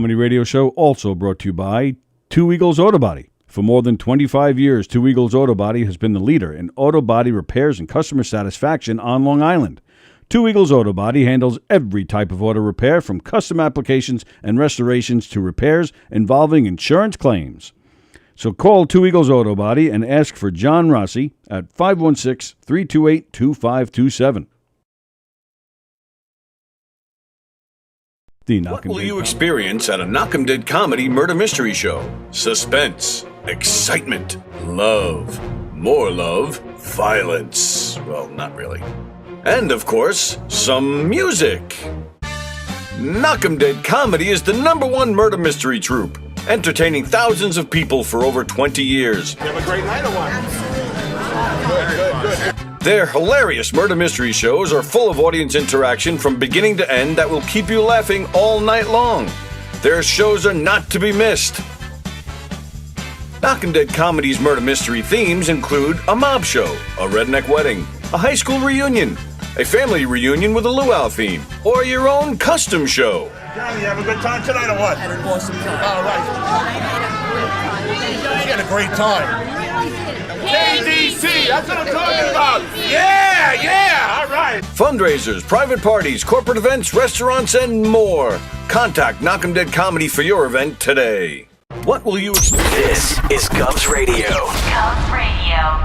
Comedy Radio Show also brought to you by Two Eagles Auto Body. For more than 25 years, Two Eagles Auto Body has been the leader in auto body repairs and customer satisfaction on Long Island. Two Eagles Auto Body handles every type of auto repair, from custom applications and restorations to repairs involving insurance claims. So call Two Eagles Auto Body and ask for John Rossi at 516-328-2527. What will you experience at a Knockem Dead Comedy Murder Mystery Show? Suspense, excitement, love, more love, violence. Well, not really. And, of course, some music. Knockem Dead Comedy is the #1 murder mystery troupe, entertaining thousands of people for over 20 years. You have a great night or what? Good. Their hilarious murder mystery shows are full of audience interaction from beginning to end that will keep you laughing all night long. Their shows are not to be missed. Knockem Dead Comedy's murder mystery themes include a mob show, a redneck wedding, a high school reunion, a family reunion with a luau theme, or your own custom show. Johnny, you have a good time tonight or what? Had an awesome time. All right. You had a great time. KDC, that's what I'm talking about. Yeah, all right. Fundraisers, private parties, corporate events, restaurants, and more. Contact Knockem Dead Comedy for your event today. What will you expect? This is Cubs Radio. Cubs Radio.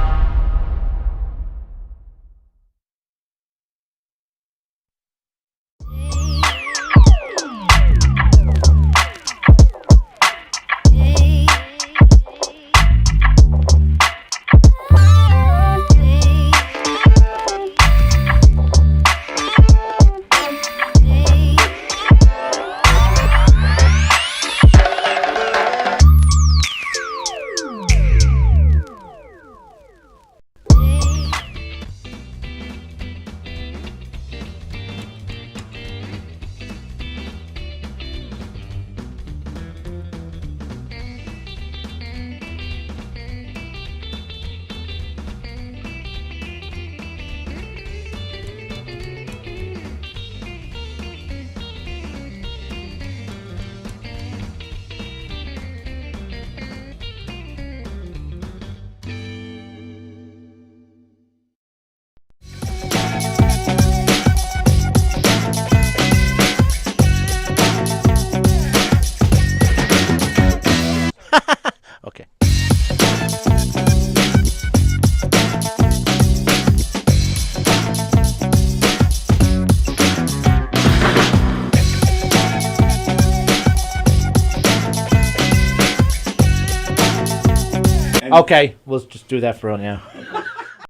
Okay. Okay, we'll just do that for now.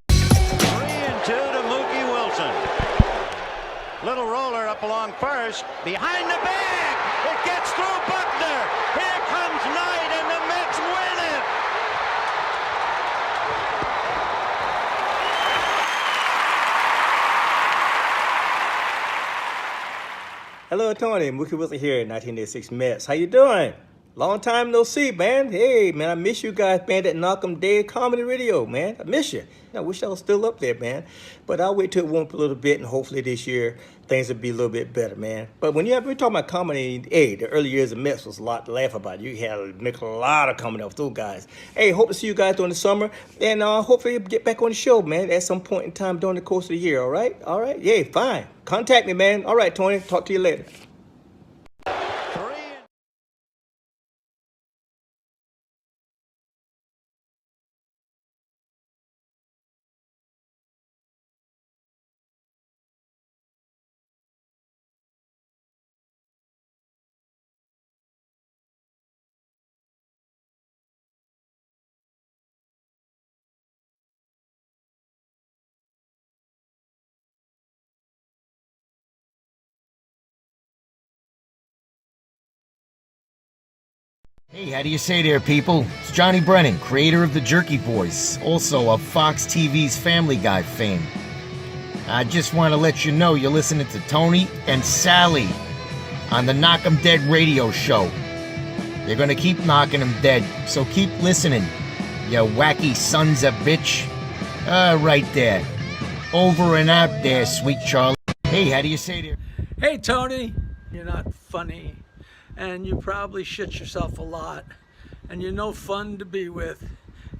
3-2 to Mookie Wilson. Little roller up along first. Behind the bag. It gets through Buckner. Here comes Knight, and the Mets win it. Hello, Tony. Mookie Wilson here, 1986 Mets. How you doing? Long time no see, man. Hey, man, I miss you guys, man, at Knockem Dead Comedy Radio, man. I miss you. I wish I was still up there, man. But I'll wait till it warm up a little bit, and hopefully this year things will be a little bit better, man. But when we're talking about comedy, hey, the early years of Mets was a lot to laugh about. You had to make a lot of comedy off those guys. Hey, hope to see you guys during the summer, and hopefully get back on the show, man, at some point in time during the course of the year, all right? All right? Yeah, fine. Contact me, man. All right, Tony. Talk to you later. Hey, how do you say there, people? It's Johnny Brennan, creator of the Jerky Voice, also of Fox TV's Family Guy fame. I just want to let you know you're listening to Tony and Sallie on the Knockem Dead radio show. They're gonna keep knocking them dead, so keep listening, you wacky sons of bitch. Right there. Over and out there, sweet Charlie. Hey, how do you say there? Hey, Tony, you're not funny. and you probably shit yourself a lot, and you're no fun to be with,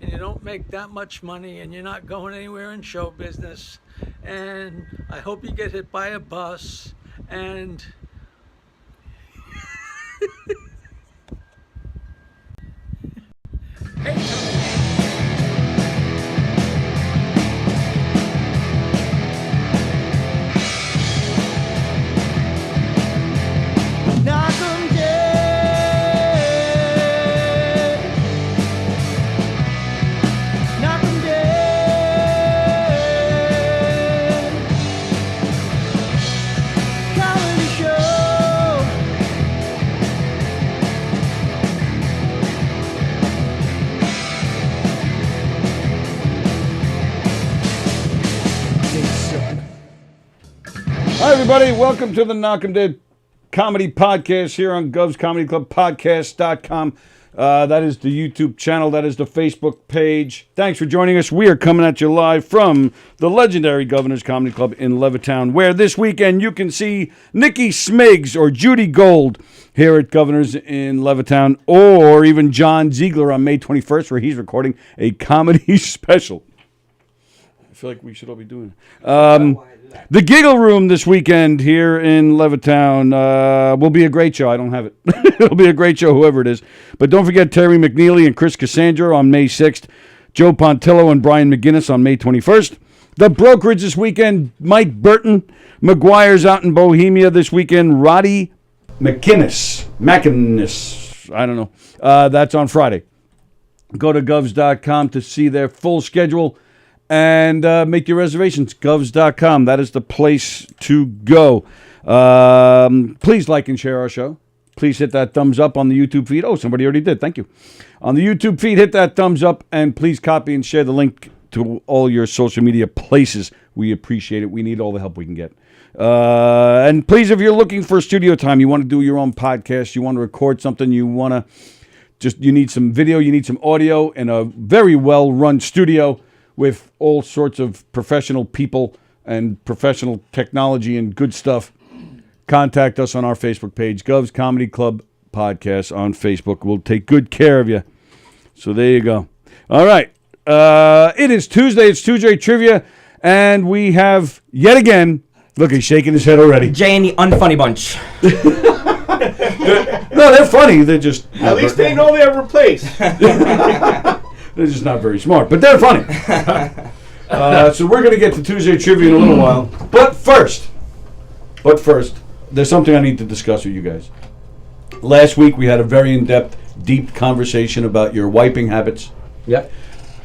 and you don't make that much money, and you're not going anywhere in show business, and I hope you get hit by a bus, and Knockem dead. Knockem dead. Comedy show. Hi, everybody. Welcome to the Knockem Dead Comedy Podcast here on Gov's Comedy Club Podcast.com. That is the YouTube channel. That is the Facebook page. Thanks for joining us. We are coming at you live from the legendary Governor's Comedy Club in Levittown, where this weekend you can see Nikki Smiggs or Judy Gold here at Governor's in Levittown, or even John Ziegler on May 21st, where he's recording a comedy special. I feel like we should all be doing it. The Giggle Room this weekend here in Levittown will be a great show. I don't have it. It'll be a great show, whoever it is. But don't forget Terry McNeely and Chris Cassandra on May 6th. Joe Pontillo and Brian McGinnis on May 21st. The Brokerage this weekend, Mike Burton. McGuire's out in Bohemia this weekend. Roddy McInnes. I don't know. That's on Friday. Go to govs.com to see their full schedule. And make your reservations, govs.com. That is the place to go. Please like and share our show. Please hit that thumbs up on the YouTube feed. Oh, somebody already did. Thank you. On the YouTube feed, hit that thumbs up. And please copy and share the link to all your social media places. We appreciate it. We need all the help we can get. And please, if you're looking for studio time, you want to do your own podcast, you want to record something, you need some video, you need some audio, in a very well-run studio with all sorts of professional people and professional technology and good stuff, contact us on our Facebook page, Gov's Comedy Club Podcast on Facebook. We'll take good care of you. So there you go. All right. It is Tuesday. It's Tuesday Trivia, and we have, yet again, look, he's shaking his head already. Jay and the Unfunny Bunch. No, they're funny. They're just... At least they know they're replaced. They're just not very smart, but they're funny. So we're going to get to Tuesday Trivia in a little while. But first, there's something I need to discuss with you guys. Last week we had a very in-depth, deep conversation about your wiping habits. Yep.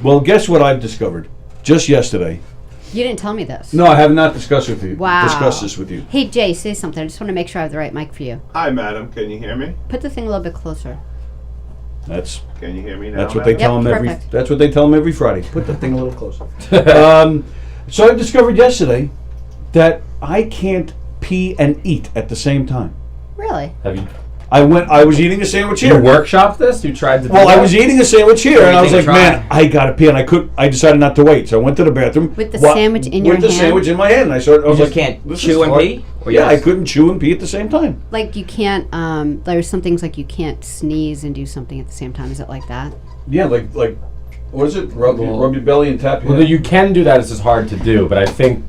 Well, guess what I've discovered just yesterday? You didn't tell me this. No, I have not discussed it with you. Wow. Discussed this with you. Hey, Jay, say something. I just want to make sure I have the right mic for you. Hi, madam. Can you hear me? Put the thing a little bit closer. Can you hear me now? That's what they tell them every. Perfect. That's what they tell them every Friday. Put the thing a little closer. So I discovered yesterday that I can't pee and eat at the same time. Really? Have you? I was eating a sandwich here. You workshopped this? You tried to? Well, I was eating a sandwich here, and I was like, try? man, I gotta pee, and I decided not to wait, so I went to the bathroom With the sandwich in your hand? With the sandwich in my hand, and I started. I was You like, can't this chew is and hard. pee? Or Yeah, yes? I couldn't chew and pee at the same time. Like you can't, there's some things like you can't sneeze and do something at the same time. Is it like that? Yeah, like what is it? Rub your belly and tap your Well, head. you can do that. It's just hard to do. But I think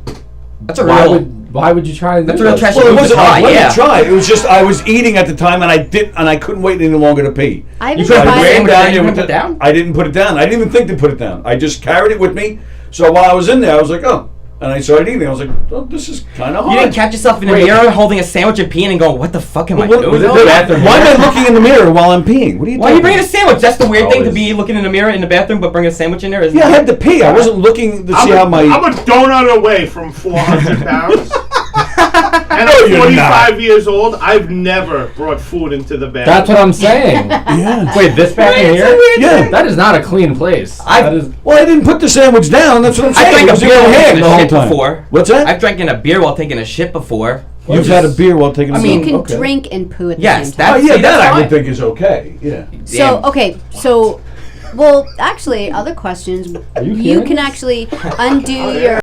That's a real. why would you try? That's a real trash. Well, it wasn't. I yeah. wasn't trying. It was just I was eating at the time, and I couldn't wait any longer to pee. I You haven't put tried- the sandwich down, you with put it down? I didn't put it down. I didn't even think to put it down. I just carried it with me. So while I was in there, I was like, oh. And I started eating. I was like, oh, this is kind of hard. You didn't catch yourself in the mirror holding a sandwich and peeing and going, what the fuck am I What- doing? why am I looking in the mirror while I'm peeing? What are you Why are you talking bringing a about? sandwich? That's the weird thing to Always. be looking in the mirror in the bathroom, but bring a sandwich in there. Isn't Yeah, I it? had to pee. I wasn't looking to see how my... I'm a donut away from 400 pounds. And No, I'm you're 45 years old. I've never brought food into the bathroom. That's what I'm saying. Yeah. Wait, this bathroom It's a here? weird Yeah. That is not a clean place. That is. Well, I didn't put the sandwich down. That's what I'm saying. I drank It a was in beer my while hand taking the a whole shit time. before. What's that? I've drank in a beer while taking a shit before. You've had a beer while taking a So shit. you can Okay. drink and poo at the Yes, same time. Oh, yeah, See, that that's I would fine. think is okay. Yeah. So, okay, so Well, actually, other questions. you You hearing can this? actually undo your.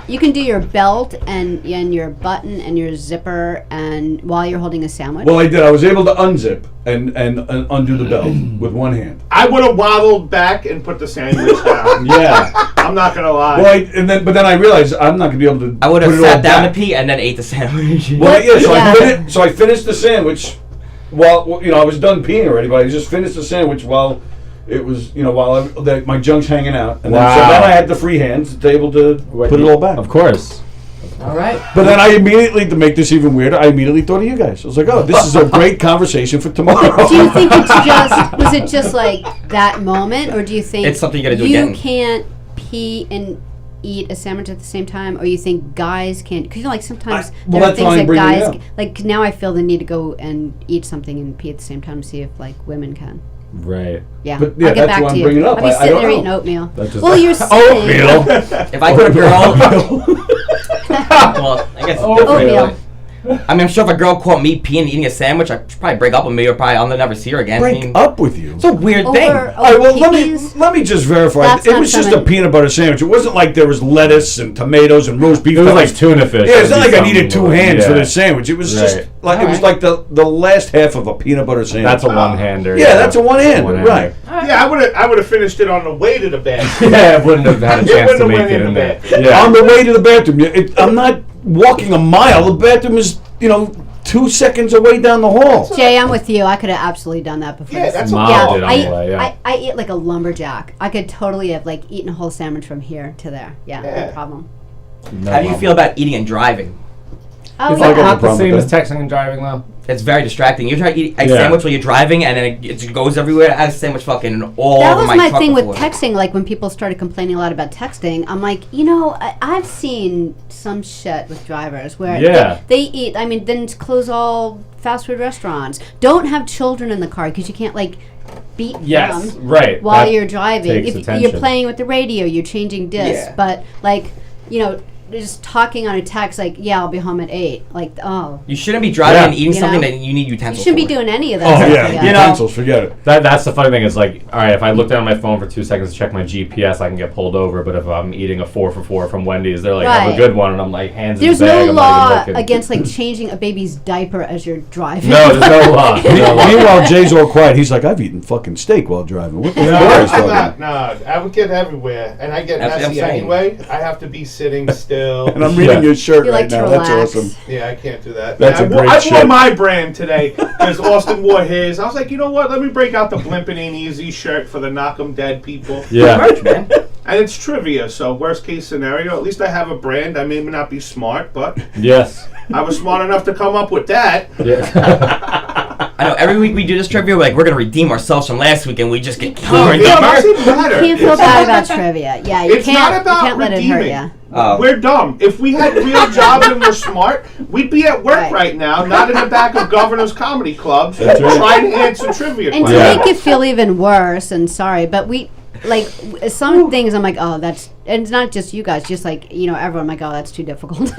You can do your belt and your button and your zipper, and while you're holding a sandwich. Well, I did. I was able to unzip and undo the belt with one hand. I would have waddled back and put the sandwich down. Yeah. I'm not gonna lie. Well, but then I realized I'm not gonna be able to. I would have put it all sat down back. to pee and then ate the sandwich. Well, yeah. So I finished the sandwich. While I was done peeing already, but I just finished the sandwich while it was my junk's hanging out, and then I had the free hands to able to put it all back. Of course. All right. But then I immediately, to make this even weirder, I immediately thought of you guys. I was like, oh, this is a great conversation for tomorrow. Do you think was it just like that moment, or do you think It's something you gotta do again? You can't pee and eat a sandwich at the same time, or you think guys can't? Because like sometimes there are that's things why I'm that bringing it guys up. like. Now I feel the need to go and eat something and pee at the same time to see if like women can. Right. Yeah, But, yeah, I'll get that's back why to I'm you. bringing it up. I'll be I sitting don't there know. eating oatmeal. That's just Well, you're sitting. If I could a girl, well, I guess it's different. Oatmeal. I mean, I'm sure if a girl caught me peeing and eating a sandwich, I'd probably break up with me, or probably I'll never see her again. Break up with you? It's a weird thing. All right, well, let me just verify. That's It not was just a something- peanut butter sandwich. It wasn't like there was lettuce and tomatoes and roast beef. It was That like tuna fish. Yeah, it's not That'd like be I needed two something hands for yeah. this sandwich. It was Right. just like it was like the last half of a peanut butter sandwich. That's a one-hander. Yeah, that's a one-hander, right? Yeah, I would have finished it on the way to the bed. Yeah, it wouldn't have had a It chance wouldn't to have make went it in in the there. bed. Yeah. On the way to the bathroom. I'm not walking a mile. The bathroom is 2 seconds away down the hall. Jay, I'm with you. I could have absolutely done that before. Yeah, that's Mom did on the way, yeah. I eat like a lumberjack. I could totally have like eaten a whole sandwich from here to there. Yeah, no problem. No How do you problem. feel about eating and driving? Oh, It's yeah. like not the problem same with as texting and driving, though. It's very distracting. You try to eat a Yeah. sandwich while you're driving, and then it goes everywhere. I had a sandwich fucking all That over was my my truck thing with before. texting. Like when people started complaining a lot about texting, I'm like, I've seen some shit with drivers where Yeah. they eat. I mean, then close all fast food restaurants. Don't have children in the car because you can't like beat Yes, them right. while That you're driving. takes If you're attention. playing with the radio, you're changing discs. Yeah. But like, just talking on a text, like, yeah, I'll be home at 8. Like, oh. You shouldn't be driving Yeah. and eating You something know? that you need You utensils shouldn't be for. doing any of that. Oh, stuff, Yeah, I guess. utensils, forget it. That's the funny thing. Is like, all right, if I look down at my phone for 2 seconds to check my GPS, I can get pulled over. But if I'm eating a 4 for $4 from Wendy's, they're like, have a Right. good one, and I'm like, hands There's in the bag. no I'm not even law looking. against like changing a baby's diaper as you're driving. No, there's no law. No law. Meanwhile, Jay's all quiet. He's like, I've eaten fucking steak while driving. What the No, fuck is I'm talking? not. No, I would get everywhere, and I get That's what I'm messy saying. anyway. I have to be sitting still. And I'm reading Yeah. your shirt You right like to now. That's relax. awesome. Yeah, I can't do that. That's I a wore- great I wore shirt. my brand today because Austin wore his. I was like, you know what? Let me break out the Blimpin' Ain't Easy shirt for the Knockem Dead people. Yeah. Merch, man. And it's trivia, so worst case scenario, at least I have a brand. I may not be smart, but Yes. I was smart enough to come up with that. Yeah. I know every week we do this trivia, we're like, we're going to redeem ourselves from last week, and we just get No, killed. it doesn't matter. You can't feel It's bad not- about trivia. Yeah, you It's can't. not about you can't let it hurt redeeming. you. Oh. We're dumb. If we had real jobs and we're smart, we'd be at work right now, not in the back of Governor's Comedy Club, That's right. trying to answer trivia And to questions. make it feel even worse, and sorry, but we like some things. I'm like, oh, that's. And it's not just you guys, just like everyone. I'm like, oh, that's too difficult.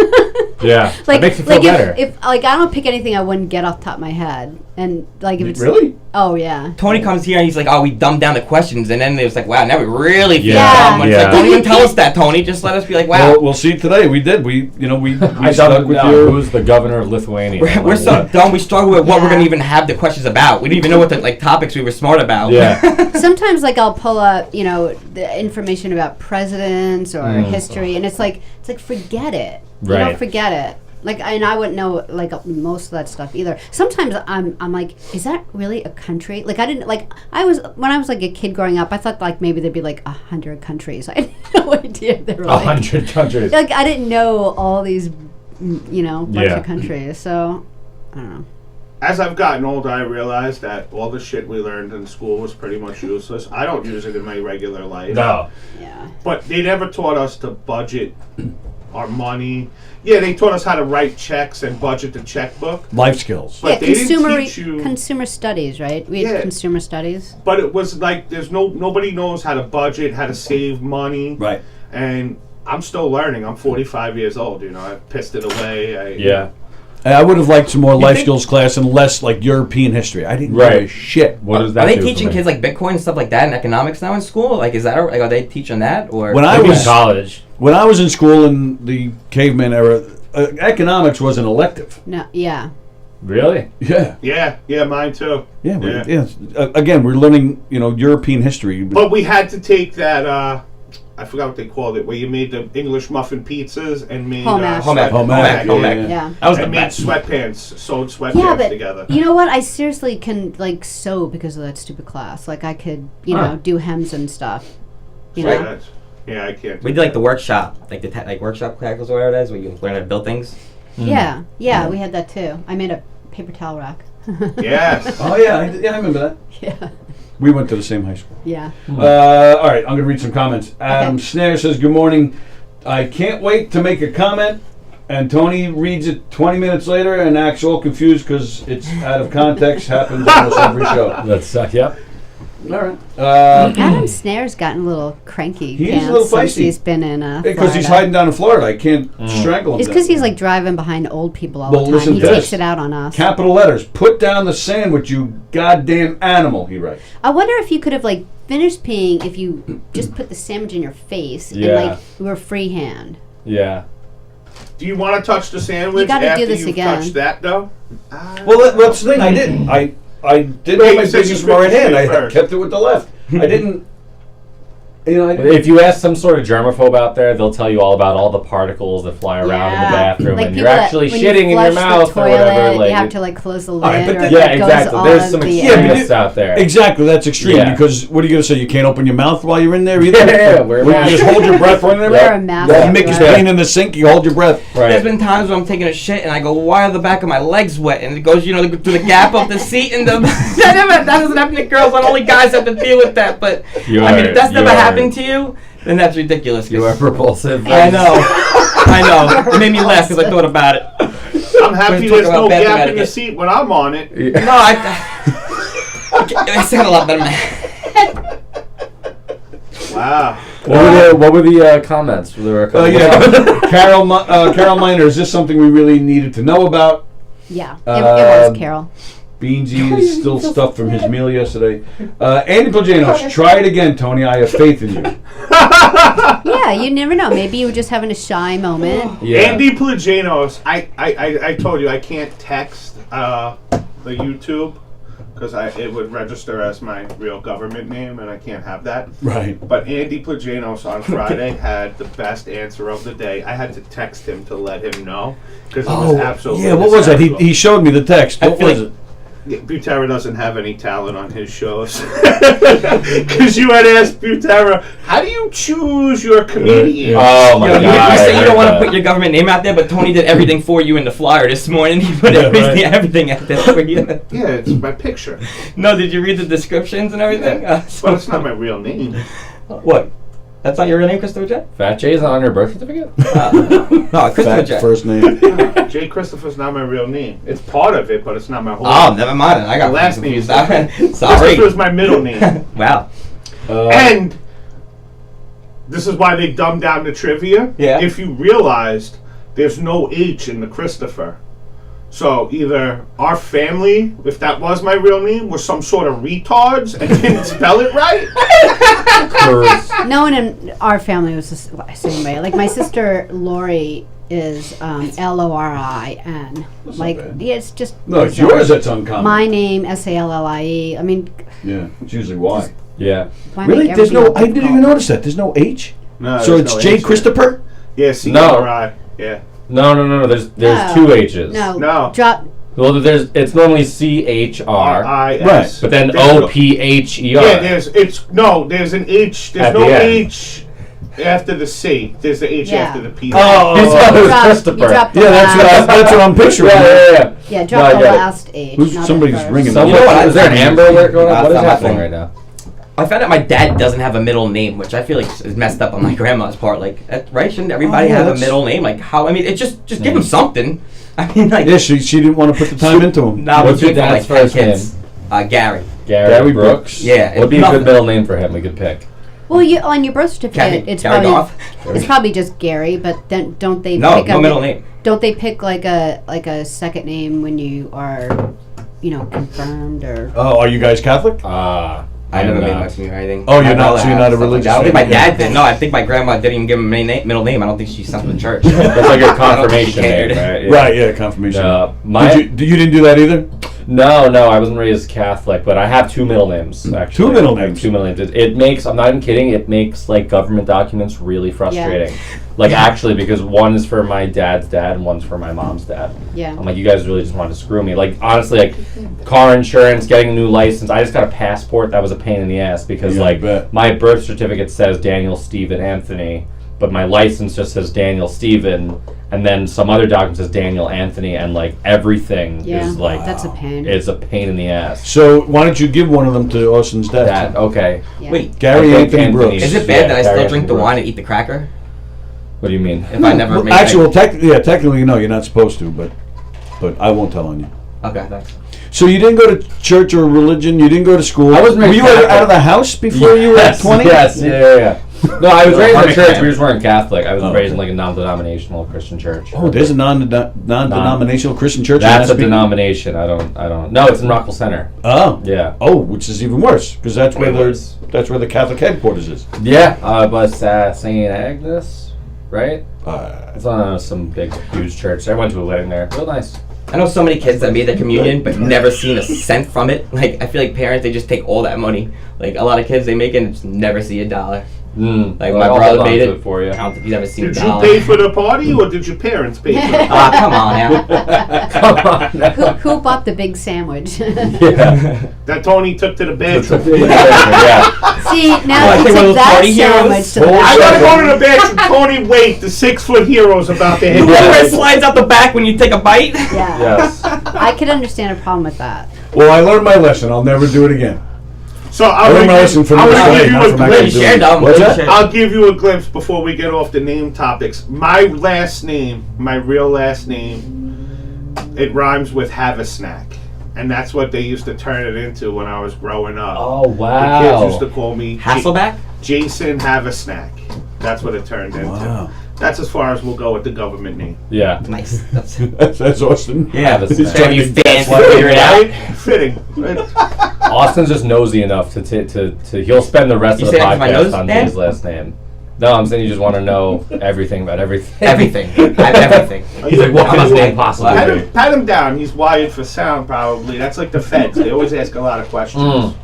Yeah. Like, That makes you feel better. if like I don't pick anything I wouldn't get off the top of my head, and like if it's Really? oh yeah. Tony comes here and he's like, oh, we dumbed down the questions, and then it was like, wow, now we really feel Yeah. dumb. And it's like, Yeah. don't even tell us that, Tony. Just let us be like, wow. Well, we'll see today. We did. We I stuck dubbed with down your. who's the governor of Lithuania. We're so dumb. We struggle with what we're Yeah. going to even have the questions about. We didn't even know what the topics we were smart about. Yeah. Sometimes like I'll pull up the information about presidents or history, and it's like forget it. You Right. don't forget it. And I wouldn't know most of that stuff either. Sometimes I'm like, is that really a country? Like I didn't when I was like a kid growing up, I thought like maybe there'd be like 100 countries. I had no idea there were 100 countries. Like I didn't know all these, bunch Yeah. of countries. So I don't know. As I've gotten older, I realized that all the shit we learned in school was pretty much useless. I don't use it in my regular life. No. Yeah. But they never taught us to budget our money. Yeah, they taught us how to write checks and budget the checkbook. Life skills. But they didn't teach you. Consumer studies, right? We had consumer studies. But it was like there's nobody knows how to budget, how to save money. Right. And I'm still learning. I'm 45 years old. I pissed it away. Yeah. And I would have liked some more life skills class and less like European history. I didn't give a shit. What does that Are they do for teaching me? kids like Bitcoin and stuff like that and economics now in school? Like, is that like, are they teaching that or? When I Maybe was in college. When I was in school in the caveman era, economics was an elective. No, yeah. Really? Yeah. Yeah, mine too. Yeah. Again, we're learning, European history. But we had to take that. I forgot what they called it, where you made the English muffin pizzas and made Home ec. Yeah. That was the and made best. sweatpants, sewed sweatpants Yeah, but together. you know what? I seriously can like sew because of that stupid class. Like I could, do hems and stuff. You know. Yeah, I can't. We did like the workshop, like the workshop classes or whatever it is, where you learn how to build things. Yeah, we had that too. I made a paper towel rack. Yes. Oh yeah, I remember that. Yeah. We went to the same high school. Yeah. All right, I'm going to read some comments. Adam Snare says, "Good morning. I can't wait to make a comment." And Tony reads it 20 minutes later and acts all confused because it's out of context. Happens almost every show. That's yep. All right. Adam Snare's gotten a little cranky. He's a little since feisty. he's been in because he's Florida. hiding down in Florida. I can't strangle him. It's because he's like driving behind old people all Well, the listen time. He to takes this. it out on us. Capital letters. "Put down the sandwich, you goddamn animal," he writes. I wonder if you could have like finished peeing if you just put the sandwich in your face and Yeah. like you were freehand. Yeah. Do you want to touch the sandwich You gotta do after this you've again. touched that, though? Well, that's the thing. I didn't. I did Wait, my you said business you with my right finished hand. it I first. kept it with the left. I didn't. If you ask some sort of germaphobe out there, they'll tell you all about all the particles that fly around in the bathroom, Like and people you're that- actually when shitting in your flush the mouth or whatever. toilet, Like you have to like close the lid. All right, but or that- yeah, it goes exactly. all There's of some the extremists out there. Exactly, that's extreme Yeah. because what are you going to say? You can't open your mouth while you're in there either? Yeah, wear a Well, mask. you just hold your breath when you're Wear in a mask there. after Mick is that. clean in the sink, you hold your breath. There's been times when I'm taking a shit and I go, "Why are the back of my legs wet?" And it goes, through the gap of the seat and the. that doesn't happen to girls. Not only guys have to deal with that. But if that's never happened to you, then that's ridiculous. You are repulsive. I know. It made me laugh because I thought about it. I'm happy Talk there's about no bathroom gap in the etiquette. seat when I'm on it. No, I sound a lot better, man. Wow. What were the comments? There were a couple Carol Miner, is this something we really needed to know about? Yeah, it was Carol. Beansy is still stuffed from his meal yesterday. Andy Plajanos, try it again, Tony. I have faith in you. Yeah, you never know. Maybe you were just having a shy moment. Yeah. Andy Plajanos, I told you I can't text the YouTube because it would register as my real government name and I can't have that. Right. But Andy Plajanos on Friday had the best answer of the day. I had to text him to let him know because it was absolutely yeah, what was that? hysterical. He showed me the text. What was it? Butera doesn't have any talent on his shows. Because you had asked Butera, how do you choose your comedian? Oh my You god. say you don't want to put your government name out there, but Tony did everything for you in the flyer this morning. He put everything out there for you. Yeah, it's my picture. No, did you read the descriptions and everything? But it's not my real name. What? That's not your real name, Christopher J? Fat J's on your birth certificate? No, Christopher J. First name. Jay Christopher's not my real name. It's part of it, but it's not my whole Oh, name. never mind. I got My last name is Sorry. Christopher's my middle name. Wow. And this is why they dumbed down the trivia. Yeah. If you realized there's no H in the Christopher. So either our family, if that was my real name, were some sort of retards and didn't spell it right. No one in our family was the same way. Like my sister Lori is Lorin. Like yeah, it's just No, it's bizarre. yours that's uncommon. My name Sallie. I mean, Yeah, it's usually why. Yeah. why Really? make There's no. everything I didn't even notice that. There's no H. No, So there's it's no J. H. Christopher. Yeah, C-R-I. Yeah. No. There's No. two H's. No. Drop. Well, it's normally CHR, R-I-S. Right. but then There's no- OPHER. Yeah, there's an H. There's At no the end. H after the C. There's the H Yeah. after the P. Oh, You Christopher. dropped the Yeah, last. that's what I'm picturing. Yeah. Yeah, drop No, I the get it. last H. Who's- not the somebody's first. ringing. So You know what? is there an Amber alert going on? What is That's not my happening phone. right now? I found out my dad doesn't have a middle name, which I feel like is messed up on my grandma's part. Like, right? Shouldn't everybody yeah, have a that's- middle name? Like, how? I mean, it just give him something. I mean, like, Yeah, she didn't want to put the time into him. nah, What's we your picked dad's like 10 first kids. Gary. Gary Brooks. Yeah, Would be a nothing. good middle name for him. We could pick. Well, on your birth certificate, Gary it's Goff? probably just Gary, but then don't they No, pick no up middle name. don't they pick like a second name when you are, confirmed or? Oh, are you guys Catholic? I never made my communion or anything. Oh, My you're not. brother So you're has not a stuff like religious. that. I don't think my man. dad did. No, I think my grandma didn't even give him a middle name. I don't think she sent him to church. That's like your I don't think she confirmation name, cared. right? Right. Yeah. Confirmation. You didn't do that either. No, I wasn't raised Catholic, but I have two middle names, actually. Two middle I have names? two middle names. It makes, I'm not even kidding, it makes, like, government documents really frustrating. Like, actually, because one is for my dad's dad and one's for my mom's dad. Yeah. I'm like, you guys really just wanted to screw me. Like, honestly, like, car insurance, getting a new license, I just got a passport that was a pain in the ass because, Yeah, I like, bet. my birth certificate says Daniel Stephen Anthony, but my license just says Daniel Stephen, and then some other document says Daniel Anthony, and like everything is like that's a pain. It's a pain in the ass. So why don't you give one of them to Austin's dad? That okay. Yeah. Wait, Gary I think Anthony Brooks. is it bad that I Gary still drink the Brooks. wine and eat the cracker? What do you mean? If I never made Actually, technically, no, you're not supposed to, but I won't tell on you. Okay, thanks. So you didn't go to church or religion. You didn't go to school. I wasn't Were raised you Catholic. out of the house before you were Yes, 20? Yes, yeah. No, I was raised in a church. Cram. We just weren't Catholic. I was Oh, raised in okay. like a non-denominational Christian church. Oh, there's a non-denominational Christian church. That's in a Mashpee? denomination. I don't. No, it's in Rockville Center. Oh, Yeah. oh, which is even worse because that's where Way worse. that's where the Catholic headquarters is. Yeah, but St. Agnes, right? Uh, It's some big, huge church. I went to a wedding there. Real nice. I know so many kids that made their communion but never seen a cent from it. Like, I feel like parents, they just take all that money. Like, a lot of kids, they make it and just never see a dollar. Like, my I'll brother hold on made to it. for you. I don't think he's ever seen Did a you dollar. pay for the party or did your parents pay for it? Ah, come on now. Come on. now. Who bought the big sandwich? Yeah. That Tony took to the bedroom. Yeah. See, Oh, now I he think one of took those that party sandwich heroes? to the I gotta bathroom. go to the bedroom. Tony, wait. The 6-foot hero's about to hit The one where it you. slides out the back when you take a bite? Yeah. Yes. I could understand a problem with that. well, I learned my lesson. I'll never do it again. So I learned my lesson from I'm this gonna way, give not you from a actually glimpse. doing Share it. them. What's that? I'll give you a glimpse before we get off the name topics. My last name, my real last name, it rhymes with have a snack. And that's what they used to turn it into when I was growing up. Oh, The kids wow. used to call me Hasselback? Jason Have a Snack. That's what it turned into. Wow. That's as far as we'll go with the government name. Yeah. Nice. That's That's Austin. yeah. Have a He's snack. trying You to fans guess figure it out. Right? Fitting. Austin's just nosy enough to he'll spend the rest You of the say that 'cause my podcast nose on bad? his last name. No, I'm saying you just want to know everything about everything. Everything. I have everything. He's like, what I'm can his a name fan. possibly be? Pat him down. He's wired for sound, probably. That's like the feds. They always ask a lot of questions. Mm.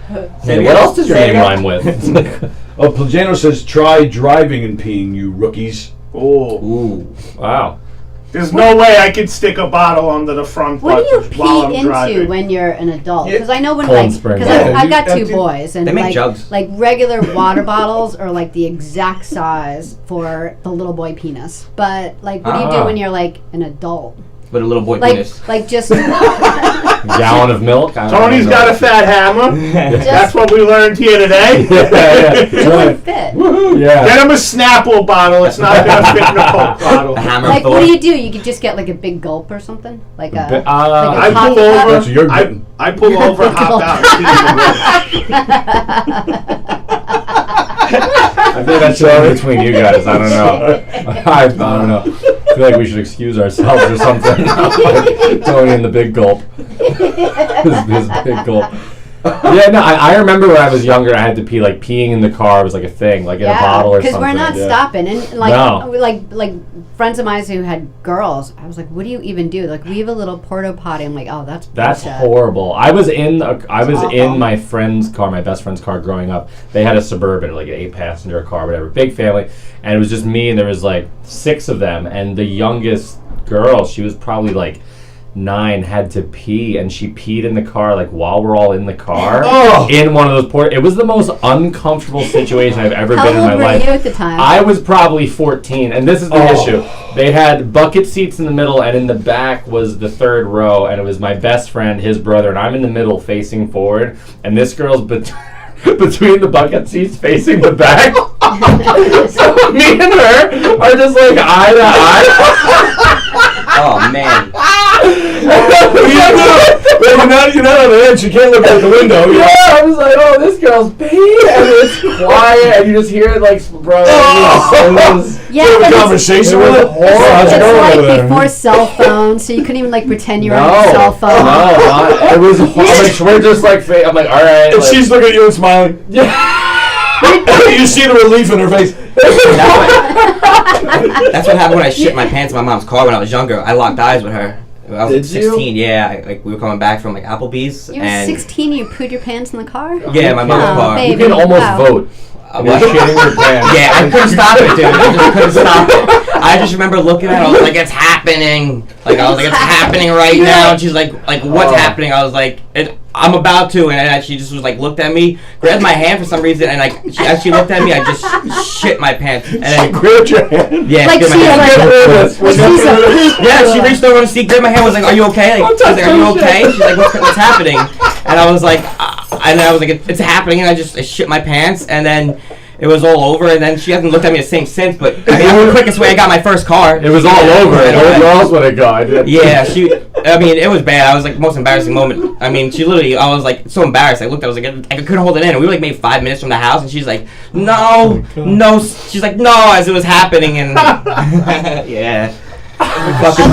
Say it What again. else does your Say it name again. rhyme with? Oh, Plagano says, try driving and peeing, you rookies. Oh, Ooh. Wow. there's no way I could stick a bottle under the front What do you butt while I'm pee into driving. when you're an adult? Yeah. Because I know when Cold like, Spring because bottle. I've got two Empty- boys, and They make like, jugs. like regular water bottles are like the exact size for the little boy penis. But like, what do you do Ah. when you're like an adult? With a little boy Like, penis. like just Gallon of milk? I don't Tony's know. got a fat hammer. That's what we learned here today. it Yeah. wouldn't fit. Yeah. Get him a Snapple bottle. It's not gonna fit in a Coke bottle. A hammer Like, of what Thor. do you do? You could just get like a big gulp or something, like a. like a I coffee pull cup? over. So you're getting- I pull over, hop out, and pee in the road. I think that's between you guys. I don't know. I don't know. I feel like we should excuse ourselves or something. Tony and the big gulp. his big gulp. Yeah, no, I remember when I was younger, I had to pee, like, peeing in the car was like a thing, like in a bottle or something. because we're not Yeah. stopping, and like, No. like friends of mine who had girls, I was like, what do you even do? Like, we have a little porta potty. I'm like, oh, that's bullshit. horrible. I was in awful. in my friend's car, my best friend's car growing up. They had a Suburban, like an 8-passenger car, whatever, big family, and it was just me, and there was like 6 of them, and the youngest girl, she was probably like 9, had to pee, and she peed in the car, like while we're all in the car, in one of those It was the most uncomfortable situation I've ever How been in my old were life. you at the time? I was probably 14, and this is the issue. They had bucket seats in the middle, and in the back was the 3rd row, and it was my best friend, his brother, and I'm in the middle facing forward, and this girl's between the bucket seats facing the back. So me and her are just like eye to eye. Oh, man. we you're not on the edge. You can't look out the window. Yeah, I was like, oh, this girl's peeing, and it's quiet, and you just hear it like, bro. Yeah, but conversation with it. It's like before cell phones, so you couldn't even like pretend you were on your cell phone. No, it was horrible. We're just like, I'm like, all right. And like, she's looking at you and smiling. Yeah. You see the relief in her face. That's what happened when I shit my pants in my mom's car when I was younger. I locked eyes with her. I was Did 16, yeah. We were coming back from like Applebee's. You were 16 and you pooed your pants in the car? Yeah, my mom's car. Baby. You can almost vote. What? You're shitting your pants. Yeah, I couldn't stop it, dude. I just couldn't stop it. I just remember looking at her. I was like, it's happening. Like, I was like, it's happening right now. And she's like, what's happening? I was like, I'm about to. And then she just was like, looked at me, grabbed my hand for some reason. And like, as she looked at me, I just shit my pants. And then grabbed your hand? Yeah, like she reached over and grabbed my hand, was like, are you okay? Like, she was like, are you okay? She's like, what's happening? And I was like, it's happening. And I shit my pants. And then it was all over, and then she hasn't looked at me the same since, but I mean, the quickest way I got my first car. It was all over. Where else would it go? Yeah, it was bad. I was like, most embarrassing moment. I mean, I was like, so embarrassed. I looked, I was like, I couldn't hold it in. And we were like maybe 5 minutes from the house, and she's like, no. She's like, no, as it was happening, and yeah. My poor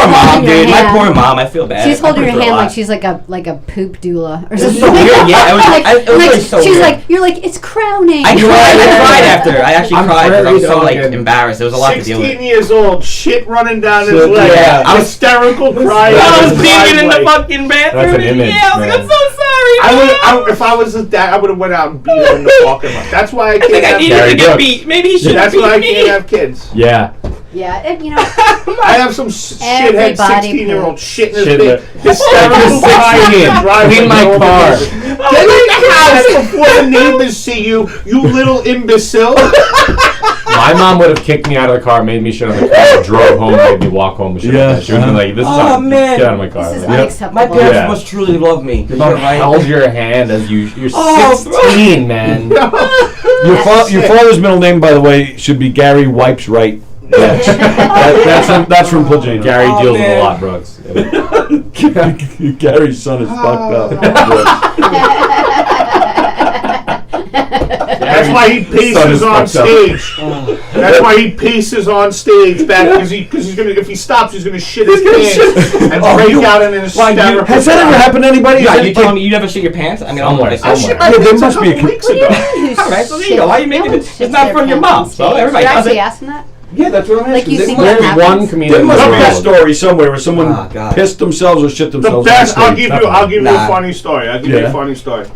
mom, dude. My poor mom. I feel bad. She's holding your hand like she's like a poop doula or something. So weird. Yeah, it was really so she's weird. like, you're like, it's crowning. I cried after. I actually cried because I was so like embarrassed. There was a lot to deal with. 16 years old, shit running down his leg. Yeah, I was hysterical crying. I was peeing in the fucking bathroom. That's an image, yeah, I was like, I'm so sorry. If I was his dad, I would have went out and beat him in the parking lot. That's why I can't think I have needed kids. to get beat. Maybe he should That's beat why I me. can't have kids. Yeah. Yeah, you know. I have some shithead 16-year-old shit in his bed. Hysterical crying. Clean my car. Get in the house before the neighbors see you, you little imbecile. My mom would have kicked me out of the car, made me shit on the car, drove home, made me walk home. She would have been like, "This is get out of my car." This is like, unacceptable. My parents must truly love me. Your mom held your hand as you're 16, man. Your father's middle name, by the way, should be Gary Wipes Right. That's from Pledgina. Gary deals with a lot, Brooks. Gary's son is fucked up. That's why he paces on stage. That's why he paces on stage back because he's gonna, if he stops, he's gonna shit his pants and break out in an hysterical. Has that ever happened to anybody? Yeah, you telling me you never shit your pants? I mean, somewhere. There must be a weeks ago. All right, so there you go. Why are you making it? It's not from your mouth, so everybody You're does actually it. asking that? Yeah, that's what I'm Like asking. you think There's that one happens? comedian. There must be a world. story somewhere where someone God. pissed themselves or shit The themselves. best. on I'll stage. give you a funny story.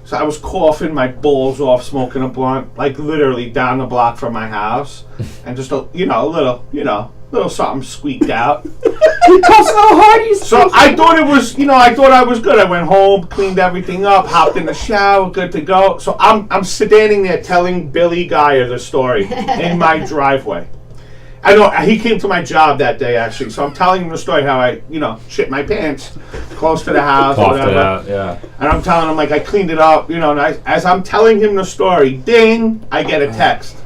So I was coughing my balls off, smoking a blunt, like literally down the block from my house, and just a little something squeaked out. You cough so hard, you. So I thought it was, I thought I was good. I went home, cleaned everything up, hopped in the shower, good to go. So I'm standing there telling Billy Geyer the story in my driveway. I know he came to my job that day actually, so I'm telling him the story how I, shit my pants close to the house or Coughed it whatever. out, yeah. And I'm telling him like I cleaned it up, and as I'm telling him the story, ding, I get a text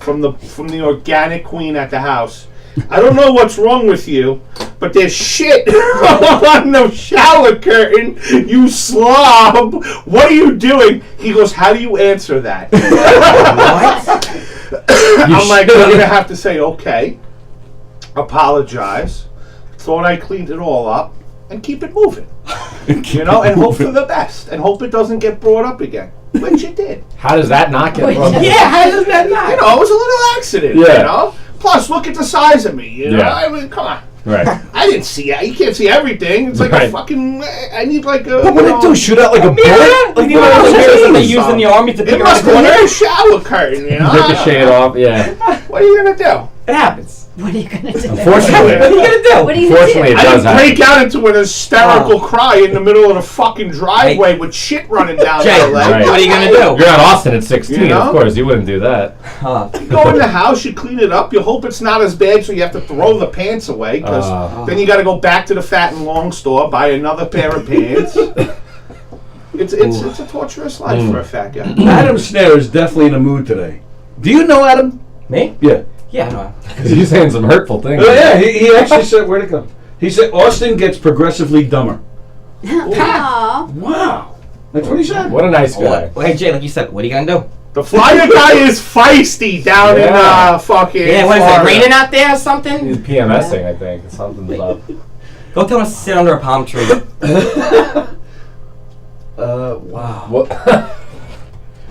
from the organic queen at the house. I don't know what's wrong with you, but there's shit on the shower curtain, you slob. What are you doing? He goes, how do you answer that? What? I'm like, I'm going to have to say, okay, apologize, thought I cleaned it all up, and keep it moving. And hope for the best, and hope it doesn't get brought up again. Which it did. How does that not get broken? Yeah, how does that not? It was a little accident, Yeah. Plus, look at the size of me, Yeah. I mean, come on. Right. I didn't see it. You can't see everything. It's like a Right. fucking. I need like a. What would it do? Shoot out like a bullet? Like those mirrors that they use in the army to pick It around must the have corner? hit a shower curtain, Ricochet off, yeah. What are you gonna do? It happens. What are you gonna do? Unfortunately. What are you gonna do? What are you gonna Unfortunately, do? it I does didn't happen. break out into an hysterical cry in the middle of the fucking driveway with shit running down Jay, my leg. right. What are you gonna do? You're not Austin at 16, You know? of course. You wouldn't do that. You go in the house, you clean it up, you hope it's not as bad, so you have to throw the pants away, because then you got to go back to the Fat and Long store, buy another pair of pants. It's a torturous life for a fat guy. Adam Snare is definitely in a mood today. Do you know Adam? Me? Yeah. Yeah, I know. Because he's saying some hurtful things. Oh, yeah, he actually said, where'd it come? He said, Austin gets progressively dumber. Aw. Wow. That's what he said. What a nice guy. Well, hey Jay, like you said, what are you gonna do? The flyer guy is feisty down in fucking. Yeah, what is it? Florida. Raining out there or something? He's PMSing, I think. Something's up. Go tell him to sit under a palm tree. Wow. What?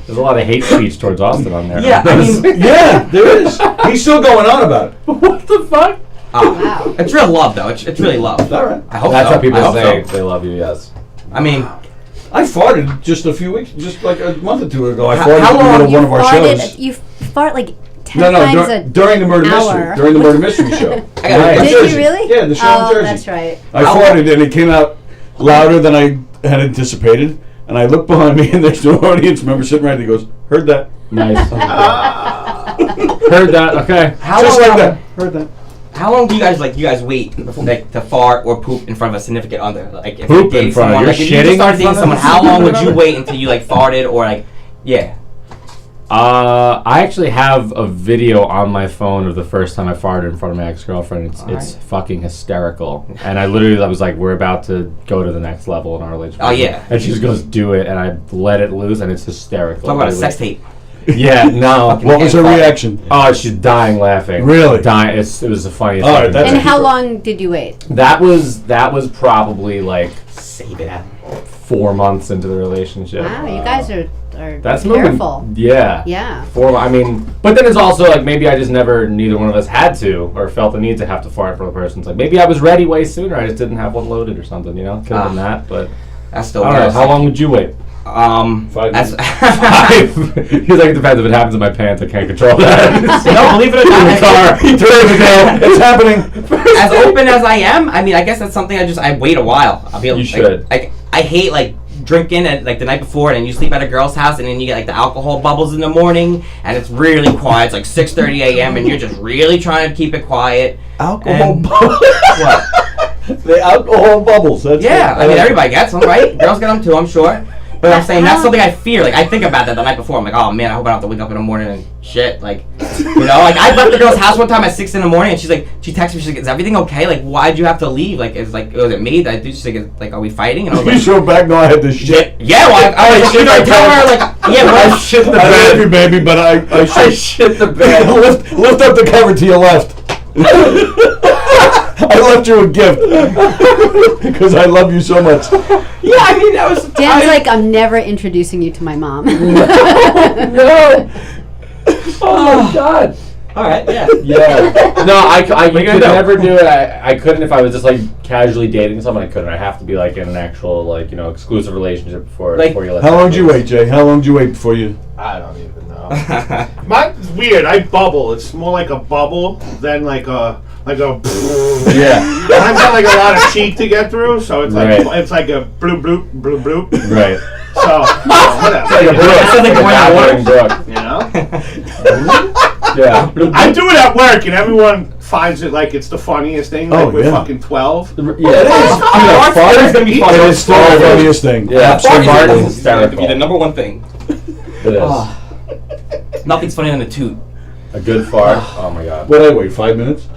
There's a lot of hate speech towards Austin on there. Yeah, I mean, Yeah, there is. He's still going on about it. What the fuck? wow. It's real love, though. It's really love. All right. I hope That's so. how people I hope say so. they love you, yes. I mean, I farted just a few weeks, just like a month or two ago. I How farted in the middle of You one of our farted, shows. you fart like 10 No, times a during the murder hour. mystery. During the murder mystery show. I got Did Jersey. you really? Yeah, the show in Jersey. That's right. I farted and it came out louder than I had anticipated. And I looked behind me and there's no audience member sitting right there. He goes, heard that. Nice. Heard that. Okay. Just like that. Heard that. how long do you guys wait like to fart or poop in front of a significant other? Like if Poop you in date front of- someone, you're like if you shitting just started in dating front of someone, them? how long would you wait until you like farted or like yeah? I actually have a video on my phone of the first time I farted in front of my ex-girlfriend. It's fucking hysterical. And I was like, we're about to go to the next level in our relationship. Oh, yeah. And she just goes, do it. And I let it loose and it's hysterical. Talk about a sex tape. Yeah, no. What was her reaction? Oh, she's dying laughing. Really? Dying. It was the funniest All right, thing. that's And how long did you wait? That was probably like Save it out. 4 months into the relationship. Wow, you guys are That's careful. moving. Yeah. Yeah. I mean, but then it's also like maybe I just neither one of us had to or felt the need to have to fart for the person. It's like maybe I was ready way sooner. I just didn't have one loaded or something, you know? Could have been that, but That's still I don't know. How long would you wait? 5 that's- minutes. 5. He's like, it depends. If it happens in my pants, I can't control that. No, believe it or not, In the car, turn the tail. It's happening. as open as I am, I mean, I guess that's something I wait a while. I'll be able. You should. Like I hate like drinking at like the night before, and then you sleep at a girl's house, and then you get like the alcohol bubbles in the morning, and it's really quiet. It's like 6:30 a.m. and you're just really trying to keep it quiet. Alcohol bubbles. What? The alcohol bubbles. That's Yeah, it. I mean everybody gets them, right? Girls get them too, I'm sure. But I'm saying that's something I fear. Like I think about that the night before. I'm like, oh man, I hope I don't have to wake up in the morning and shit. Like, you know, like I left the girl's house one time at 6 a.m. and she's like, she texted me, she's like, is everything okay? Like, why'd you have to leave? Like, was it me? That I do. She's like, are we fighting? And I was You like, showed back. No, I had this shit. yeah. Well, I was like, I tell her like, yeah, I well, shit the bed. I love you, baby, but I shit the bed. lift up the cover to your left. I left you a gift because I love you so much. yeah. I mean, that was. Dan's like, I'm never introducing you to my mom. No. Oh my god. All right. Yeah. Yeah. No, I could gonna do? never do it. I couldn't if I was just like casually dating someone. I couldn't. I have to be like in an actual like exclusive relationship before you let. How long did you wait, Jay? How long did you wait before you? I don't even know. Mine's weird. I bubble. It's more like a bubble than like a. Yeah. I've got like a lot of cheek to get through, so it's like Right. it's like a bloop bloop bloop bloop. Right. So whatever. Like a brook. You know. Yeah. I do it at work, and everyone finds it like it's the funniest thing. Like Oh, we're yeah. fucking 12. Yeah. It is. Fart is gonna be funny. It is still the funniest thing. Yeah. Fart Fart is is hysterical. be the number one thing. It is. Nothing's funnier than a toot. A good fart. Oh my god. What did I wait? 5 minutes?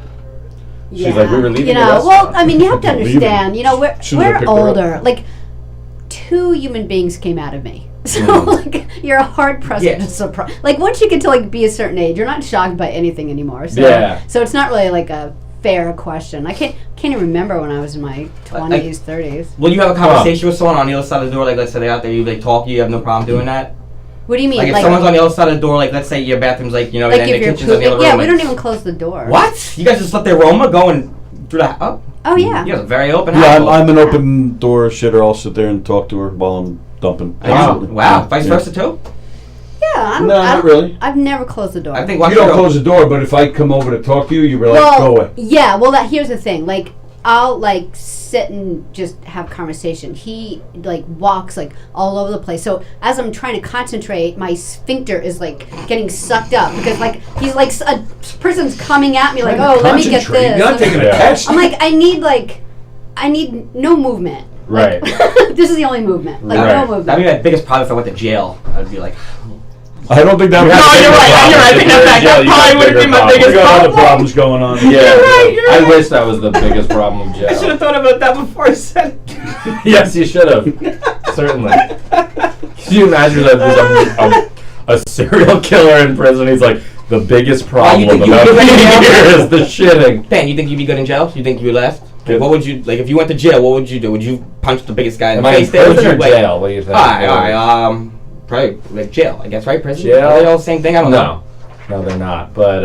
She's like, we were leaving You the know, restaurant. well, I mean, you have to Leaving. understand. You know, Soon as I we're picked her up. older. Like, 2 human beings came out of me. So like, you're hard pressed Yeah. to surprise. Like once you get to like be a certain age, you're not shocked by anything anymore. So Yeah. so it's not really like a fair question. I can't even remember when I was in my 20s, 30s. Will you have a conversation with someone on the other side of the door? Like, let's say they're out there, you like talk, you have no problem doing that. What do you mean? Like, if someone's on the other side of the door, like, let's say your bathroom's like, you know, like and if the you're kitchen's in the other pooping, yeah, room. we and- don't even close the door. What? You guys just let the aroma go and through the Oh yeah. You have a very open Yeah, household. I'm an open door shitter. I'll sit there and talk to her while I'm dumping. Absolutely. Wow. Yeah. Vice Yeah. versa too? Yeah, I don't, No, I not don't- really. I've never closed the door. I think You don't close the door, but if I come over to talk to you, you were like, go away. Yeah, well, here's the thing. Like, I'll like sit and just have conversation. He like walks like all over the place. So as I'm trying to concentrate, my sphincter is like getting sucked up because like he's like a person's coming at me like, oh, let me get this. You're not taking a test. I'm like, I need no movement. Right. This is the only movement. Like Right. no movement. That'd be my biggest problem if I went to jail. I'd be like, I don't think that would No, you're right. You're right. I think that probably would have been my biggest We got other problem. problems going on. Yeah, You're right. I wish that was the biggest problem of I should jail. have thought about that before I said it. Yes, you should have. Certainly. Can you imagine that there's a serial killer in prison? He's like, the biggest problem think you'd about be good in being jail? here is the shitting. Ben, you think you'd be good in jail? You think you would last? Like, what would you like if you went to jail? What would you do? Would you punch the biggest guy in Am the I in face? There? Would prison you, or like, jail? What do you think? All right. Probably like jail. I guess, right? Prison. Jail? Are they all the same thing? I don't know. No, they're not. But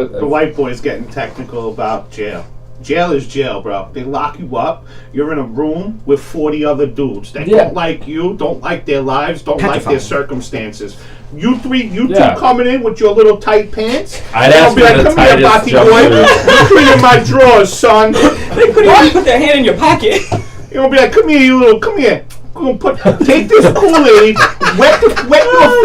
the white boy's getting technical about jail. Jail is jail, bro. They lock you up. You're in a room with 40 other dudes that don't like you, don't like their lives, don't like their circumstances. You two coming in with your little tight pants. I'd ask be like, for the come here, tightest Bati boy. jumpsuit. Put in my drawers, son. They couldn't even put their hand in your pocket. You're gonna be like, come here, you little, come here. Take this Kool-Aid, wet your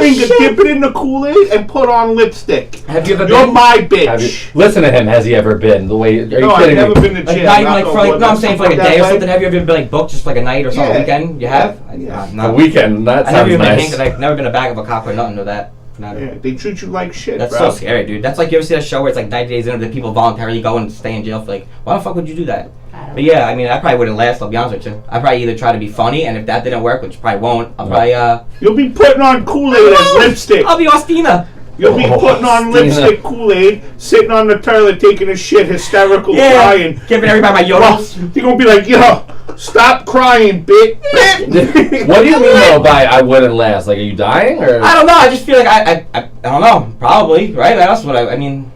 finger, dip it in the Kool-Aid, and put on lipstick. Have you ever You're been? my bitch. Listen to him. Has he ever been? The way? Are you kidding I've never me? been to jail. Not even like for like, no, I'm saying for like a day or way. something. Have you ever been like booked just for like a night or something? Yeah. Weekend? You have? Yeah. A weekend. That I've never sounds even been nice. hanged. I've never been a bag of a cop or nothing to that. Yeah, they treat you like shit, That's bro. so scary, dude. That's like, you ever see that show where it's like 90 days in, that people voluntarily go and stay in jail for like, why the fuck would you do that? But yeah, I mean, I probably wouldn't last, I'll be honest with you. I'd probably either try to be funny, and if that didn't work, which probably won't, I'll probably, You'll be putting on Kool-Aid as lipstick. I'll be Austina. You'll be putting on lipstick Kool-Aid, sitting on the toilet taking a shit, hysterical, crying. Giving everybody my yodels. They're gonna be like, yo, stop crying, bitch. What do you mean though by I wouldn't last? Like, are you dying or? I don't know, I just feel like I don't know, probably, right? That's what I mean.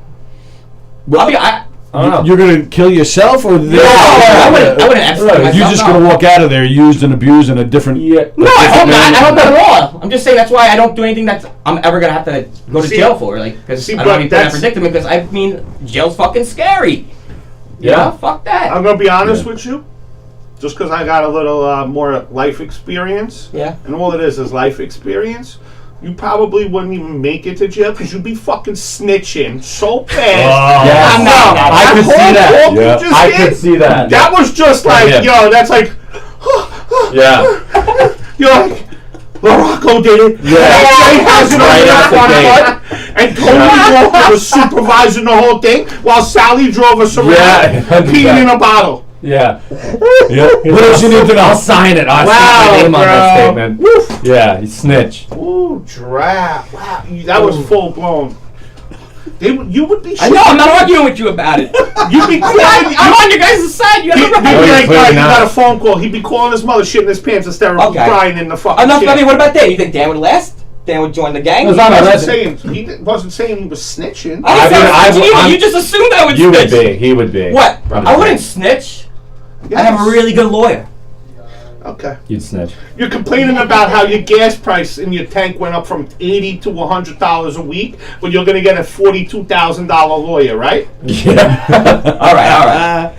I don't know. You're gonna kill yourself, or I wouldn't absolutely myself. You're just gonna walk out of there used and abused in a different. No, I hope not. I hope not at all. I'm just saying that's why I don't do anything that I'm ever gonna have to go to jail for, like, because I don't want to be put in that predicament. Because I mean, jail's fucking scary. Yeah, fuck that. I'm gonna be honest with you. Just because I got a little more life experience. Yeah. And all it is life experience. You probably wouldn't even make it to jail because you'd be fucking snitching so fast. Yes. I could see that. Yeah. I could see that. That was just like, yo, that's like, yeah. You're like, Morocco did it. Yeah. Jay has it Right out the on the and Tony Walker was supervising the whole thing while Sallie drove us around peeing in a bottle. Yeah. What else you need to know? I'll sign it. I'll sign my name on that statement. Woof. Yeah, you snitch. Ooh, draft. Wow, that was full blown. You would be. I know. I'm not arguing with you about it. You'd be calling. I'm on your guys' side. You have He'd be like, you got a phone call. He'd be calling his mother, shitting his pants, hysterical, crying in the fucking. Enough. shit. I mean, what about Dan? You think Dan would last? Dan would join the gang? He wasn't saying he was snitching. I didn't say snitching. You just assumed I would You snitch. would be. He would be. What? Probably. I wouldn't snitch. Yes. I have a really good lawyer. Okay. You'd snitch. You're complaining about how your gas price in your tank went up from $80 to $100 a week, but you're gonna get a $42,000 lawyer, right? Yeah. all right.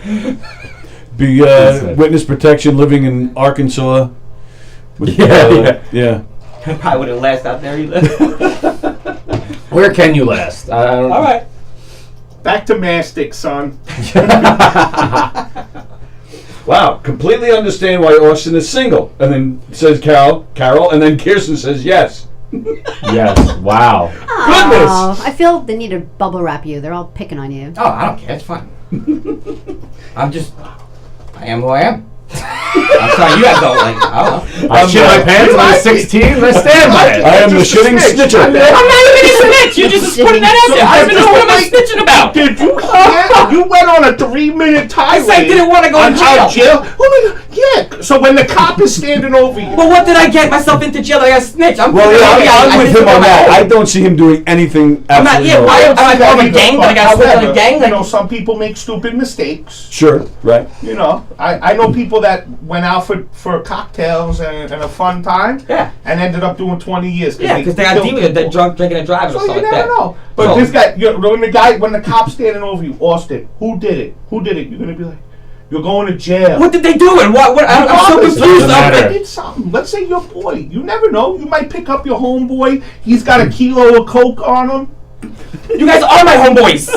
Be witness protection, living in Arkansas. With, yeah. I probably wouldn't last out there either. Where can you last? I don't know. All right. Back to mastic, son. Wow, completely understand why Austin is single. And then says Carol, and then Kirsten says yes. Yes. Wow. Oh, I feel they need to bubble wrap you. They're all picking on you. Oh, I don't care. It's fine. I am who I am. I'm sorry, you guys don't like. I don't know. I shit my pants when I was 16 and I stand by it. I am the shitting snitcher. I'm not even a snitch. You're just putting that out there. I don't even know what am I snitching about. Did you hear? You went on a 3-minute tirade. I said I didn't want to go on to how jail. Oh my God, yeah. So when the cop is standing over you. Well, what did I get myself into jail? I got snitched. I'm I'm with him on that. I don't see him doing anything. I'm not. Yeah, why am I part of a gang? But I got switched on a gang. You know, some people make stupid mistakes. Sure, right. You know, I know people that went out for cocktails and a fun time. Yeah. And ended up doing 20 years. Yeah, because they got deep with it, drunk, drinking, and driving or So something you like never that. know. But this guy, when the cop's standing over you, Austin, who did it? Who did it? You're gonna be like, you're going to jail. What did they do? And what? I'm so confused. They did something. Let's say your boy. You never know. You might pick up your homeboy. He's got a kilo of coke on him. You guys are my homeboys.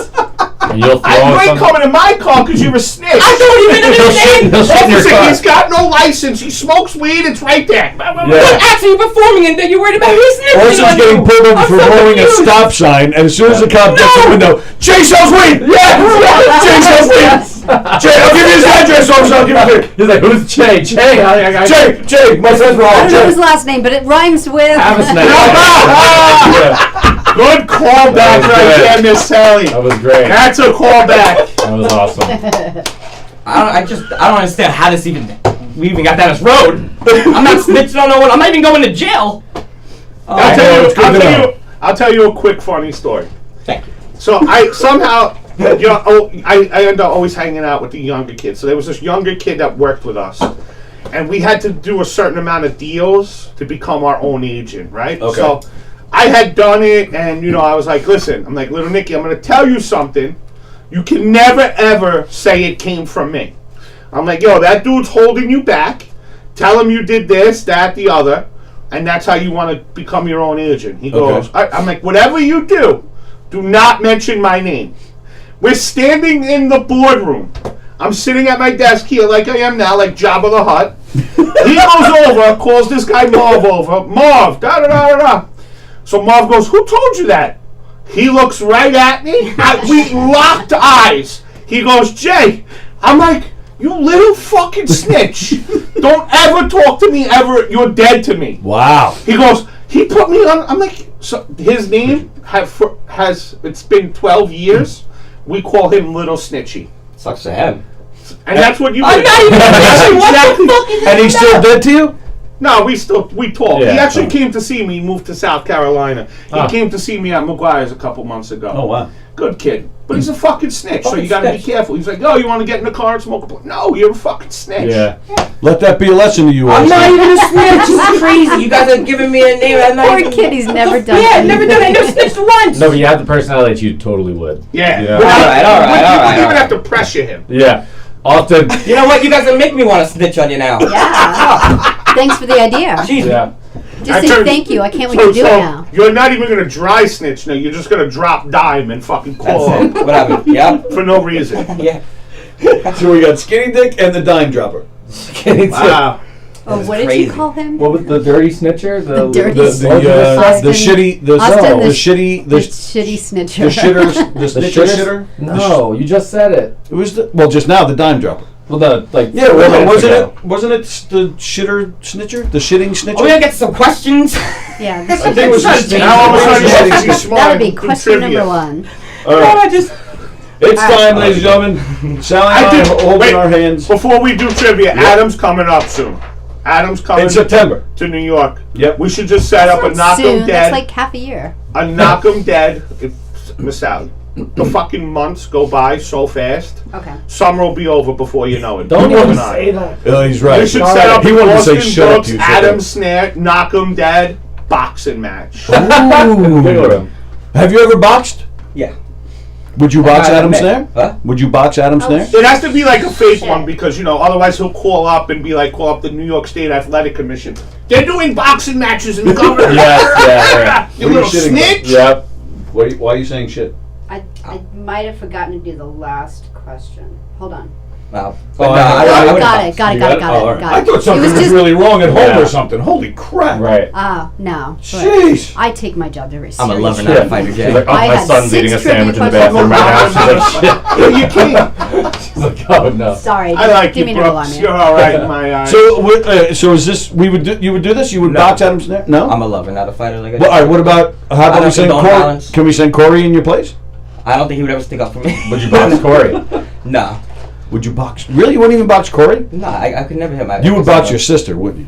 You'll throw I ain't some. coming in my car because you're a snitch. I don't even understand. He'll shit in your Officer, car. he's got no license. He smokes weed. It's right there. You're actually performing and then you're worried about his snitching Orson's on getting you. pulled over I'm for so rolling a confused. stop sign, and as soon as the cop gets to the window, Jay sells weed! Jay sells weed! Jay, I'll give you his address, officer. I'll give you his. He's like, who's Jay? Jay, Jay, my friend's I wrong. don't know Jay. his last name, but it rhymes with. Have a snack. Good callback right there, Miss Sallie. That was great. That's a callback. That was awesome. I don't understand how we even got down this road. I'm not snitching on no one. I'm not even going to jail. I'll tell you a quick funny story. Thank you. So I somehow, I end up always hanging out with the younger kids. So there was this younger kid that worked with us, and we had to do a certain amount of deals to become our own agent, right? Okay. So I had done it, and I was like, listen, I'm like, little Nicky, I'm going to tell you something. You can never ever say it came from me. I'm like, yo, that dude's holding you back. Tell him you did this, that, the other, and that's how you want to become your own agent. He goes, I'm like, whatever you do not mention my name. We're standing in the boardroom. I'm sitting at my desk here like I am now, like Jabba the Hutt. He goes over, calls this guy Marv over. Marv, da-da-da-da-da. So Marv goes, who told you that? He looks right at me. We locked eyes. He goes, Jay. I'm like, you little fucking snitch. Don't ever talk to me ever. You're dead to me. Wow. He goes, he put me on. I'm like, so his name has it's been 12 years. We call him Little Snitchy. Sucks to him. And that's what you I'm did. not even snitching. What the fuck is And he's still dead to you? No, we talk. Yeah. He actually came to see me. He moved to South Carolina. He came to see me at McGuire's a couple months ago. Oh, wow. Good kid. But he's a fucking snitch, so Fucking you gotta snitch. be careful. He's like, oh, you want to get in the car and smoke a blunt? No, you're a fucking snitch. Yeah. Let that be a lesson to you, I'm Orson. not even a snitch. This is crazy. You guys are giving me a name. I'm not Poor even, kid, he's never done Yeah, anything. never done it. I never snitched once. No, but you have the personality that you totally would. Yeah. Yeah. But All right. You even have to pressure him. Yeah. Often. You know what? You guys are making me want to snitch on you now. Yeah. Thanks for the idea. Jesus. Yeah. Just say thank you. I can't wait to do it now. You're not even gonna dry snitch now. You're just gonna drop dime and fucking call That's it. What happened? Yep. for no reason. Yeah. So we got Skinny Dick and the Dime Dropper. Wow. Oh, what did crazy. you call him? What was the dirty snitcher? The dirty The Austin- shitty, the Austin, the shitty, the shitty snitcher. the shitters, the The snitcher shitter? shitter. No, you just said it. It was just now the Dime Dropper. Well, the Yeah, 4 well, minutes wasn't ago. it? Wasn't it the shitter snitcher? The shitting snitcher? Are we gonna get some questions? Yeah. I think it was just Now all of a sudden you have to be That smart would be and do question trivia. number one. All right. I just. It's time, ladies and gentlemen. Sally and I are holding our hands. Before we do trivia, Adam's coming up soon. Adam's coming In September. to New York. Yep. We should just set up a knock 'em Soon. dead. That's like half a year. A knock 'em dead. Miss Sally. The fucking months go by so fast. Okay. Summer will be over before you know it. Don't You even and I. say that. He's right. We should set up He wanted to say Boston shut up Brooks, to you. Adam Snare, knock 'em dead, boxing match. Ooh. Have you ever boxed? Yeah. Would you box I Adam admit. Snare? Huh? Would you box Adam Snare? It has to be like a fake one because, otherwise he'll call up and be like, call up the New York State Athletic Commission. They're doing boxing matches in the governor. Yeah. You little snitch. Yep. Why are you saying shit? I might have forgotten to do the last question. Hold on. Wow. I Got it. Oh, all right. Got I it. thought something It was, was just- really wrong at home Yeah. or something. Holy crap. Right. No. but Jeez. I take my job very seriously. I'm a lover, not a fighter, She's Jay. like, oh, I my had son's 6 eating a trivia sandwich in the questions. bathroom right now. You can't. She's like, oh no. Sorry. I like didn't you, mean to rely on Brooks. you. You're all right in my eyes. So is this? You would do this? You would No. box Adam Snare? No. I'm a lover, not a fighter. Like I Well, all right. What about? How I about we don't send condone Corey? violence. Can we send Corey in your place? I don't think he would ever stick up for me. Would you box Corey? No. Would you box? Really? You wouldn't even box Corey? No, I could never hit my. You would box your sister, wouldn't you?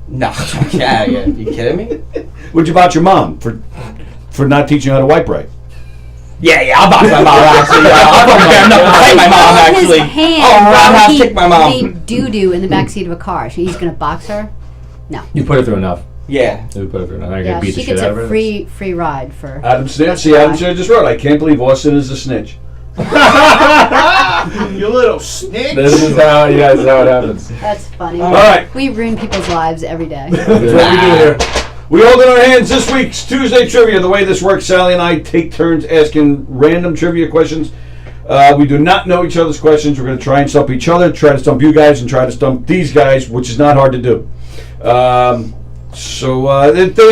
No. Yeah. You kidding me? Would you box your mom for not teaching you how to wipe right? Yeah, I'll box my mom, actually. I'll fucking fair enough to fight my mom, actually. His hand Oh, roundhouse while kick my mom. he made doo-doo in the backseat of a car. So he's going to box her? No. You put it through enough. Yeah. You put it through enough. I Yeah, can beat she the shit gets out of a her. free ride for... Adam Snare. See, Adam Snare just wrote. I can't believe Austin is a snitch. You little snitch. This is how it happens. That's funny. All right. We ruin people's lives every day. That's what we do here. We hold in our hands this week's Tuesday trivia. The way this works, Sally and I take turns asking random trivia questions We do not know each other's questions. We're going to try and stump each other, try to stump you guys, and try to stump these guys, which is not hard to do. There's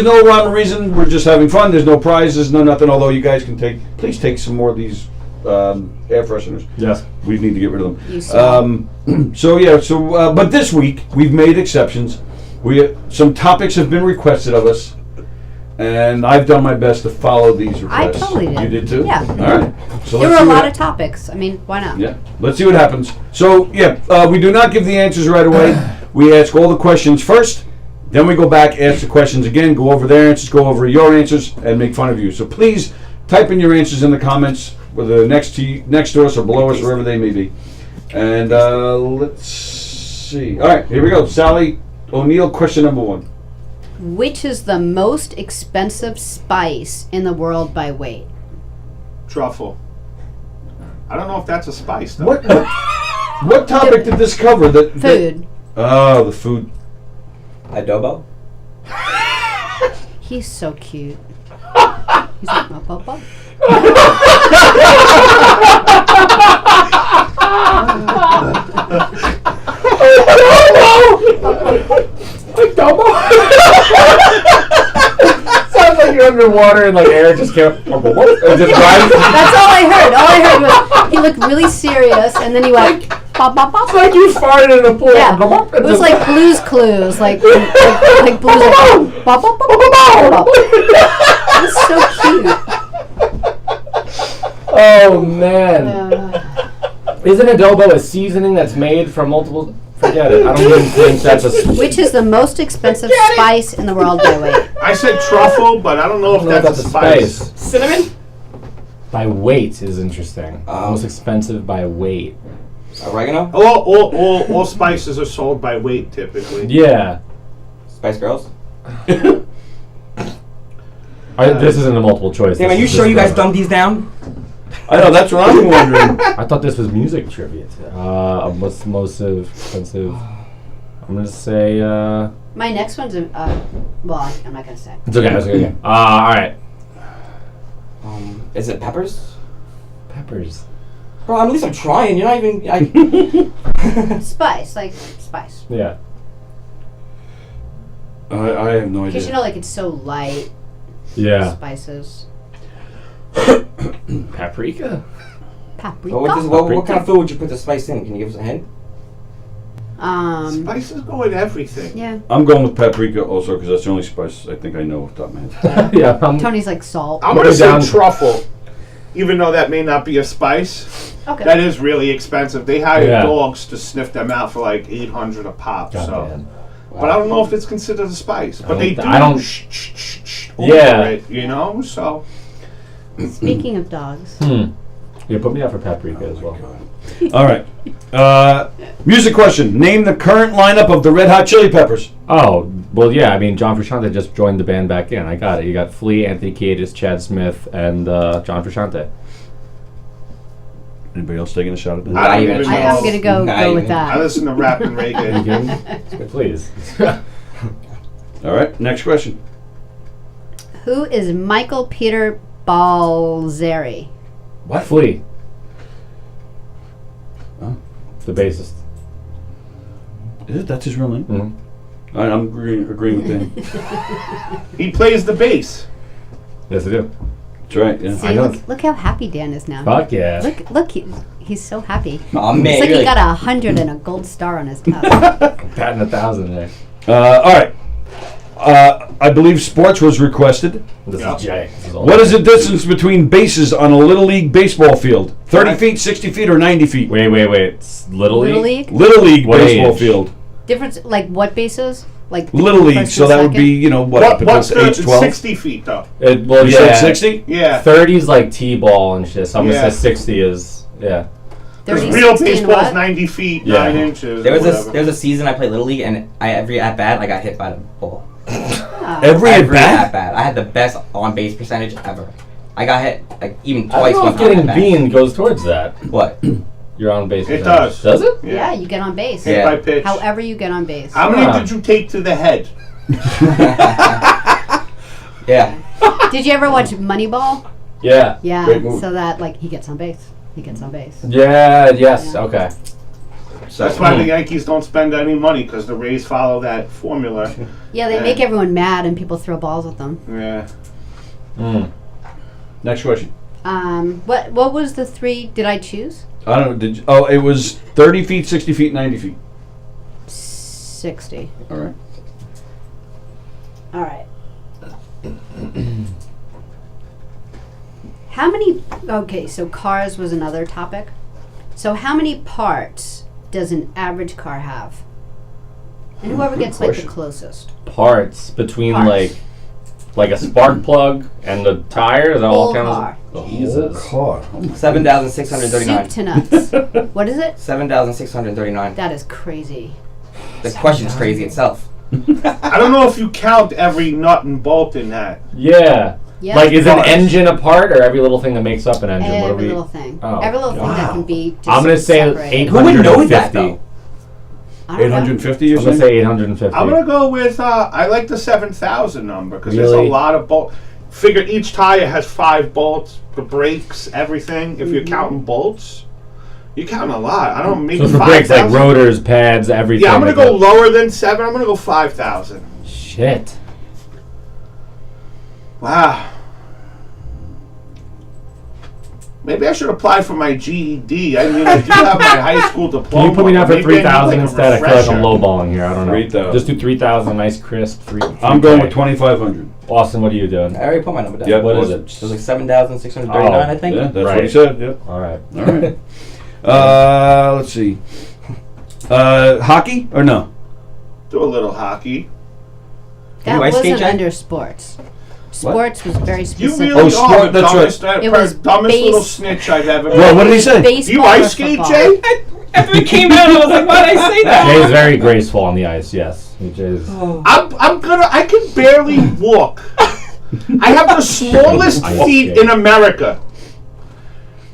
no rhyme or reason. We're just having fun. There's no prizes, no nothing. Although you guys can please take some more of these air fresheners. Yes. We need to get rid of them. But this week we've made exceptions. Some topics have been requested of us, and I've done my best to follow these requests. I totally did. You did too? Yeah. All right. So There were a lot of topics. I mean, why not? Yeah. Let's see what happens. So, we do not give the answers right away. We ask all the questions first. Then we go back, ask the questions again, go over their answers, go over your answers, and make fun of you. So please type in your answers in the comments, whether next to us or below us, wherever they may be. And let's see. All right, here we go. Sallie O'Neill, question number 1. Which is the most expensive spice in the world by weight? Truffle. I don't know if that's a spice, though. What topic did this cover? Food. Oh, the food. Adobo? He's so cute. He's like, Papa. Sounds like you're underwater and like air just came. Just That's all I heard. All I heard was he looked really serious, and then he went. Bop, bop, bop. It's like you farted in a pool. Yeah. It was like Blue's Clues, like Blue's like bop, bop, bop, bop, bop. It was so cute. Oh man! Isn't adobo a seasoning that's made from multiple? Forget it. I don't even think that's a. Which is the most expensive spice in the world by weight? I said truffle, but I don't know if that's a spice. Cinnamon? By weight is interesting. Most expensive by weight. Oregano? All spices are sold by weight, typically. Yeah. Spice Girls? This isn't a multiple choice. Damn, are you sure you guys dumbed these down? I know, that's what I'm wondering. I thought this was music trivia. What's most expensive? I'm going to say... My next one's well, I'm not gonna say. It's okay. It's okay. All right. Is it peppers? Peppers. Bro, at least I'm trying. You're not even. Spice, like spice. Yeah. I have no idea. Because you know, like it's so light. Yeah. Spices. Paprika. Paprika. What kind of food would you put the spice in? Can you give us a hint? Spices go with everything. Yeah. I'm going with paprika also because that's the only spice I think I know off the top of my head. Yeah. Tony's like salt. I'm going to say truffle, even though that may not be a spice. Okay. That is really expensive. They hire dogs to sniff them out for like $800 a pop. Man. But I don't know if it's considered a spice. But they do. I don't. Over it, you know. So. Speaking of dogs. Yeah, put me out for paprika as well. All right. Music question. Name the current lineup of the Red Hot Chili Peppers. Oh, well, yeah. I mean, John Frusciante just joined the band back in. I got it. You got Flea, Anthony Kiedis, Chad Smith, and John Frusciante. Anybody else taking a shot at that? I don't even know. I'm gonna go with that. I listen to rap and reggae. Please. All right. Next question. Who is Michael Peter Balzeri? What? Flea. Oh. The bassist. Is it? That's his real name? Mm-hmm. All right, I'm agreeing with him. He plays the bass. Yes, I do. That's right. Yeah. See, look how happy Dan is now. Fuck yeah. Look, he's so happy. Oh man, it's like he got 100 and a gold star on his cup. Batting 1,000 there. All right. I believe sports was requested. This is Jay. What is the distance between bases on a Little League baseball field? 30 feet, 60 feet, or 90 feet? Wait. It's Little League? Little League What baseball age? field. Difference, like what bases? Like Little League, first so and that would second? be, What's the age 12? 60 feet, though? Well, You yeah. said 60? Yeah. 30's like T-ball and shit. So I'm going to Yeah. say 60 is, yeah. Because 30, real 60 and baseball's what? 90 feet, Yeah. 9 inches. There or was whatever. a season I played Little League, and every at bat I got hit by the ball. Every at at bat? bat, I had the best on base percentage ever. I got hit like even I twice. don't know one if time getting at bat. beamed goes towards that. What? You're on base. It percentage. does. Does it? Yeah, you get on base. Hit by pitch. However you get on base. How many did you take to the head? Yeah. Did you ever watch Moneyball? Yeah. Yeah. Great movie. So that like he gets on base. he gets on base. Yeah. Yes. Okay. That's why the Yankees don't spend any money, because the Rays follow that formula. Yeah, they make everyone mad and people throw balls at them. Yeah. Next question. What was the 3? Did I choose? I don't know. It was 30 feet, 60 feet, 90 feet. 60. All right. All right. How many? Okay, so cars was another topic. So how many parts does an average car have? And whoever gets like the closest. Parts between like a spark plug and the tires. Whole car. Jesus. Car. 7,639. Soup to nuts. What is it? 7,639. That is crazy. The question's crazy itself. I don't know if you count every nut and bolt in that. Yeah. Yeah. Like, is an engine a part, or every little thing that makes up an engine? Every little thing. Oh, Every little thing that can be just I'm going to say separated. 850. Who would know that, though? 850, you're I'm going to saying? say 850. I'm gonna go with I like the 7,000 number, because there's a Really? lot of bolts. Figure each tire has 5 bolts, the brakes, everything. If you're counting bolts, you're counting a lot. I don't know, maybe So for brakes, like 5,000. rotors, pads, everything. Yeah, I'm gonna like go lower than 7. I'm gonna go 5,000. Shit. Wow. Maybe I should apply for my GED. I mean, I do have my high school diploma. Can you put me down for Maybe I need, 3,000 like, a instead? I feel like I'm refresher. lowballing here. I don't know. 3,000. Just do 3,000, nice crisp. I'm going with 2,500. Austin, what are you doing? I already put my number down. Yeah, What is Austin. it? It was like 7,639, I think. Yeah, that's Right. what he said. Yep. All right. All right. Let's see. Hockey or no? Do a little hockey. That ice skate, wasn't Jay? under sports. Sports was very You specific. really sport, are the that's dumbest, It was dumbest little base- snitch I've ever met. Well, what did he say? Baseball You or ice skate, football. Jay? After it came out, I was like, why did I say that? Jay's very graceful on the ice, yes. Jay's. I can barely walk. I have the smallest Ice feet skate. in America.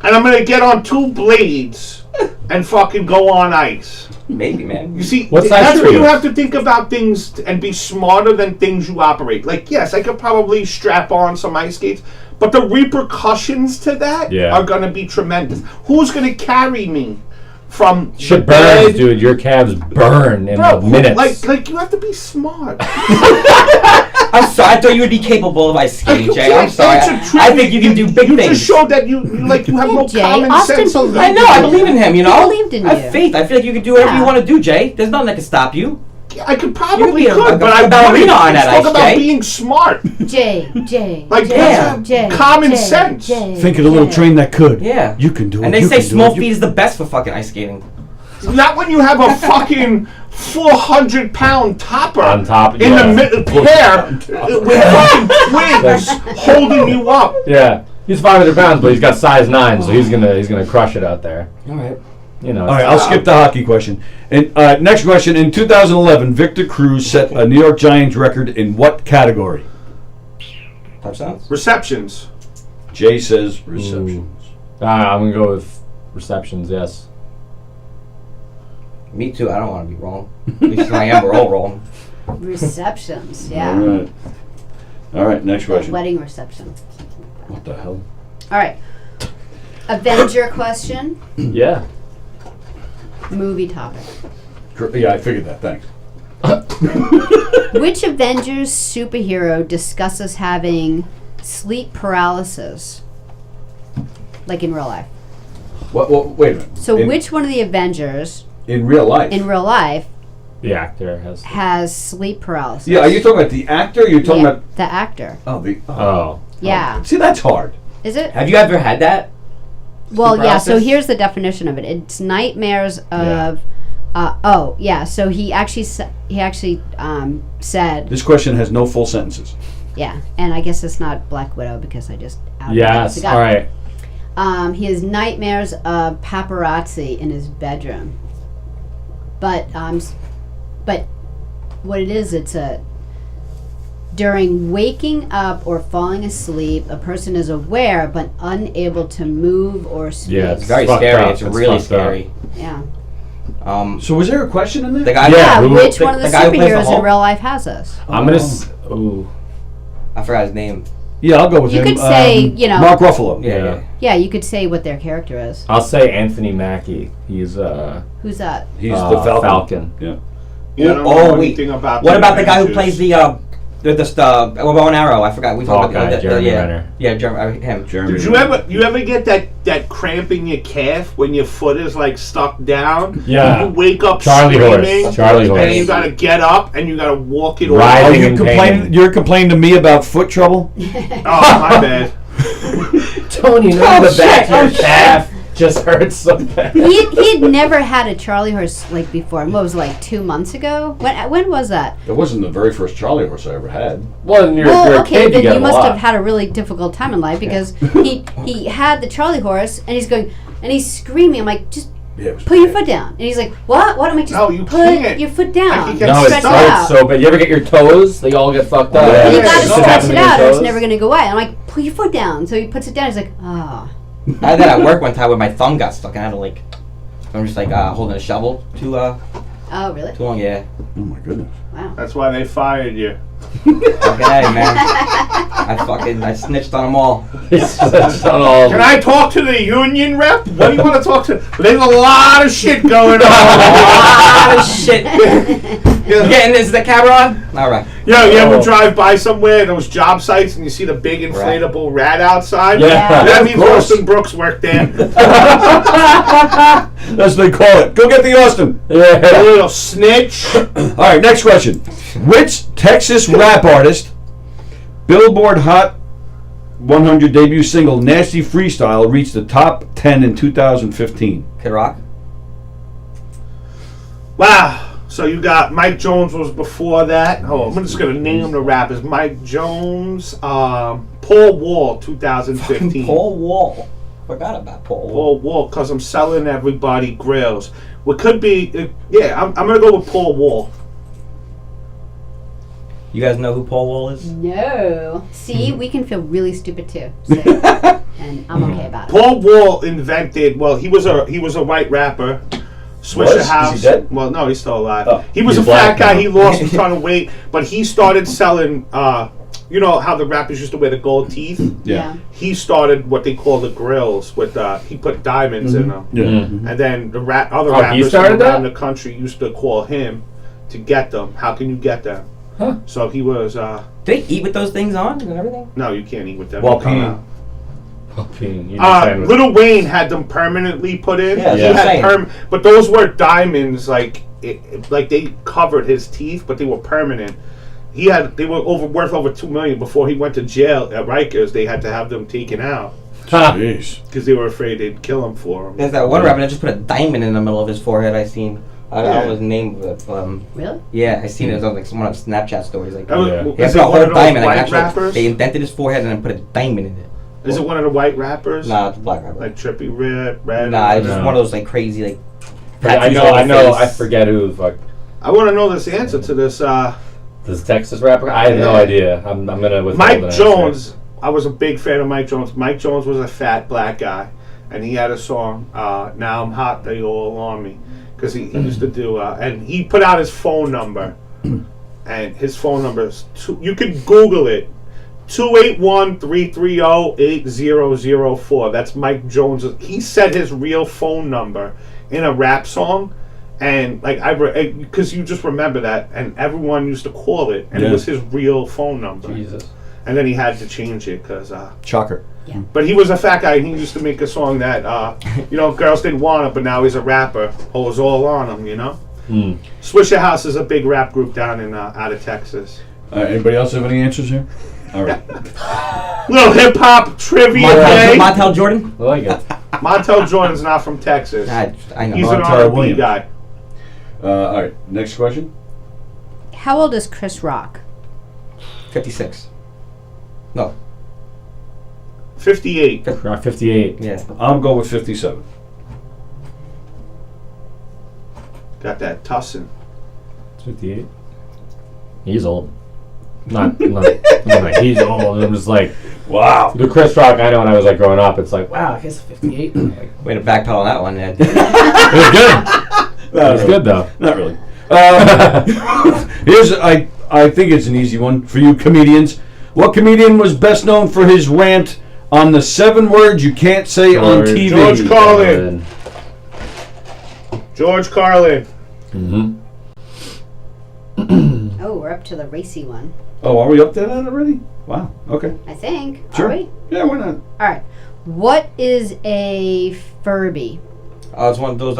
And I'm gonna get on 2 blades and fucking go on ice. Maybe, man. You see, What size that's shoe where are you you? have to think about things and be smarter than things you operate. Like, yes, I could probably strap on some ice skates, but the repercussions to that Yeah. are gonna be tremendous. Who's gonna carry me from Shit the bed? burns, dude. Your calves burn in Bro, minutes. like you have to be smart. I'm sorry. I thought you would be capable of ice skating, You Jay. I'm can't sorry. answer I think you can do big You things. just showed that you have Yeah, no Jay, common Austin sense. believed I know. I believe in him. You know. He believed in I have you. faith. I feel like you can do whatever Yeah. you want to do, Jay. There's nothing that can stop you. I could You probably could be a but I ballerina wouldn't. on that Let's talk ice, about Jay. being smart. Jay. Like, Jay, that's Jay, common Jay, sense. Jay, Think of the little Jay. train that could. Yeah. You can do it. And they you say can do small it. You- feet is the best for fucking ice skating. Not when you have a fucking 400-pound topper On top, in yeah. the middle pair with fucking twins holding you up. Yeah. He's 500 pounds, but he's got size 9, so he's gonna crush it out there. All right. You know. All right, I'll skip the hockey question. And next question: in 2011, Victor Cruz set a New York Giants record in what category? Touchdowns. Receptions. Jay says receptions. I'm gonna go with receptions. Yes. Me too. I don't want to be wrong. At least I am. We're all wrong. Receptions, yeah. All right. Next Like question. wedding reception. What the hell? All right. Avenger question. Yeah. Movie topic. Yeah, I figured that. Thanks. Which Avengers superhero discusses having sleep paralysis? Like in real life. What? Wait a minute. So in, which one of the Avengers in real life? in real life The actor has sleep paralysis? Yeah, are you talking about the actor? Or you're talking Yeah, about the actor. Oh. Yeah. See, that's hard. Is it? Have you ever had that? Well, Sleep yeah. So paralysis? here's the definition of it. It's nightmares of. So he actually said. This question has no full sentences. Yeah, and I guess it's not Black Widow because I just. outed it. Yes. Forgot. All right. He has nightmares of paparazzi in his bedroom. But what it is, it's a during waking up or falling asleep, a person is aware but unable to move or speak. Yeah, It's very fucked scary. up. It's It's really fucked up. scary. Yeah. So was there a question in there? The guy. Yeah, who- which one of the guy who plays the superheroes in Hulk? real life has this? I'm gonna. Ooh. I forgot his name. Yeah, I'll go with You him. could say, you know. Mark Ruffalo. Yeah. Yeah, you could say what their character is. I'll say Anthony Mackie. He's Who's that? He's the Falcon. Yeah. Yeah, I don't know anything about What the about the guy who Avengers. plays the bow and arrow? I forgot. We talked Hawkeye, about Jeremy yeah. Renner. Yeah, him. Jeremy Did you ever get that cramp in your calf when your foot is like stuck down? Yeah. You wake up Charlie screaming, horse. Charlie and horse. you gotta get up and you gotta walk it Riding off. in pain. You're complaining to me about foot trouble? Oh, my bad. Tony, the back of your calf just hurts so bad. He'd never had a Charlie horse like before. What was it, like 2 months ago? When was that? It wasn't the very first Charlie horse I ever had. Well, you're a okay, kid, then you you get must a lot. have had a really difficult time in life because he had the Charlie horse and he's going and he's screaming. I'm like, just put your foot down. And he's like, what? What? I'm like, just No, you put can't. your foot down. No, it Stretch it out. hurts so bad. You ever get your toes? They all get fucked up. And you gotta Just stretch happen it to your out or it's toes. never gonna go away. I'm like, put your foot down. So he puts it down. He's like, oh. I had that at work one time where my thumb got stuck and I had to like, I'm just like holding a shovel too Oh, really? long. Yeah. Oh my goodness. Wow. That's why they fired you. Okay, man. I snitched on them all. Can I talk to the union rep? What do you want to talk to? There's a lot of shit going on. A lot of shit. Getting this the camera on? All right. Yo, you ever drive by somewhere, those job sites, and you see the big inflatable rat outside? Yeah. That Of means course. Austin Brooks worked there. That's what they call it. Go get the Austin. A little snitch. All right, next question. Which Texas rap artist, Billboard Hot 100 debut single Nasty Freestyle reached the top 10 in 2015? Kid Rock? Wow. So you got Mike Jones was before that. Oh, I'm just going to name the rappers. Mike Jones, Paul Wall, 2015. Paul Wall. Forgot about Paul Wall. Paul Wall, because I'm selling everybody grills. What could be, I'm going to go with Paul Wall. You guys know who Paul Wall is? No. See, we can feel really stupid too. So, and I'm okay about it. Paul Wall invented. Well, he was a white rapper. Swisher Was? House. Is he dead? Well, no, he's still alive. Oh, he was he's a fat black guy. now. He lost a ton of weight, but he started selling. You know how the rappers used to wear the gold teeth? Yeah. He started what they call the grills with. He put diamonds in them. Yeah. And then the other Oh, he rappers from started around that? the country used to call him to get them. How can you get them? Huh. So he was. Do they eat with those things on and everything? No, you can't eat with them. While They come peeing. out. Little Lil Wayne had them permanently put in. Yeah, He that's what had I'm saying. but those were diamonds, like they covered his teeth, but they were permanent. They were worth over $2 million before he went to jail at Rikers. They had to have them taken out Jeez. because they were afraid they'd kill him for them. There's that one rapper that just put a diamond in the middle of his forehead. I seen. I don't know his name. Really? Yeah, I seen it on like one of Snapchat stories. Like, That was- Yeah. he is put it a one whole of those diamond. Like, white actually, rappers? they indented his forehead and then put a diamond in it. Is it one of the white rappers? Nah, it's a black rapper. Like Trippy Red? Nah, it's just No. one of those like crazy like. I tattoos on the know. face. I forget who the fuck. I want to know this answer to this. This Texas rapper? I have no Yeah. idea. I'm gonna withhold Mike an answer. Jones. I was a big fan of Mike Jones. Mike Jones was a fat black guy, and he had a song. Now I'm hot, they all on me, because he used to do. And he put out his phone number, and his phone number is you could Google it. 281-330-8004. That's Mike Jones. He said his real phone number in a rap song, and like because you just remember that, and everyone used to call it, and it was his real phone number. Jesus. And then he had to change it because. Shocker. Yeah. But he was a fat guy, and he used to make a song that girls didn't want it, but now he's a rapper. Oh, it's all on him, you know. Swisher House is a big rap group down in out of Texas. Anybody else have any answers here? All right. Little hip hop trivia day. Montel Jordan. I like it. Montel Jordan's not from Texas. I know. He's an Montel R&B Williams. guy. All right. Next question. How old is Chris Rock? 56. No. 58. 58. Yeah. I'll go with 57. Got that tussin. 58. He's old. Not he's old. I'm just like, wow. The Chris Rock I know when I was like growing up, it's like, wow, he's 58. Like, Way to backpedal on that one, Ed. it was good. It was good though. Not really. Here's I think it's an easy one for you comedians. What comedian was best known for his rant on the 7 words you can't say on TV? George Carlin. George Carlin. Oh, we're up to the racy one. Oh, are we up to that already? Wow. Okay. I think. Sure. Are we? Yeah, why not? All right. What is a Furby? Oh, it's one of those,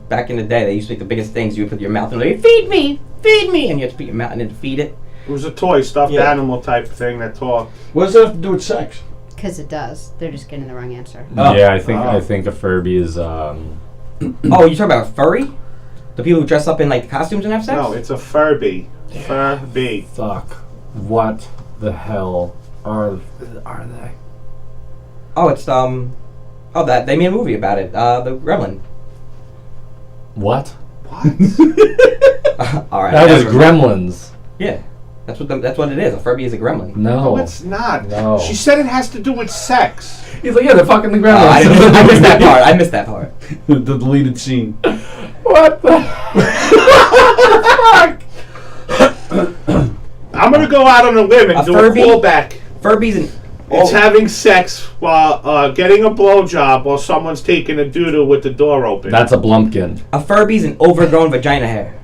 back in the day, they used to make the biggest things. You would put your mouth in, like, feed me, and you had to put your mouth in and feed it. It was a toy, stuffed animal type thing that talked. What does that have to do with sex? Because it does. They're just getting the wrong answer. Yeah, I think a Furby is. Oh, you talking about furry? The people who dress up in like costumes and have sex? No, it's a Furby. Furby. Fuck. What the hell are they? Oh, it's that they made a movie about it. The Gremlin. What? What? All right. That was Gremlins. Yeah, that's what it is. A Furby is a gremlin. No, it's not. No. She said it has to do with sex. He's like, yeah, they're fucking the Gremlins. I missed that part. I missed that part. The deleted scene. What the fuck? I'm gonna go out on a limb and do Furby? a callback. Furby's an. It's having sex while getting a blowjob while someone's taking a doodle with the door open. That's a Blumpkin. A Furby's an overgrown vagina hair.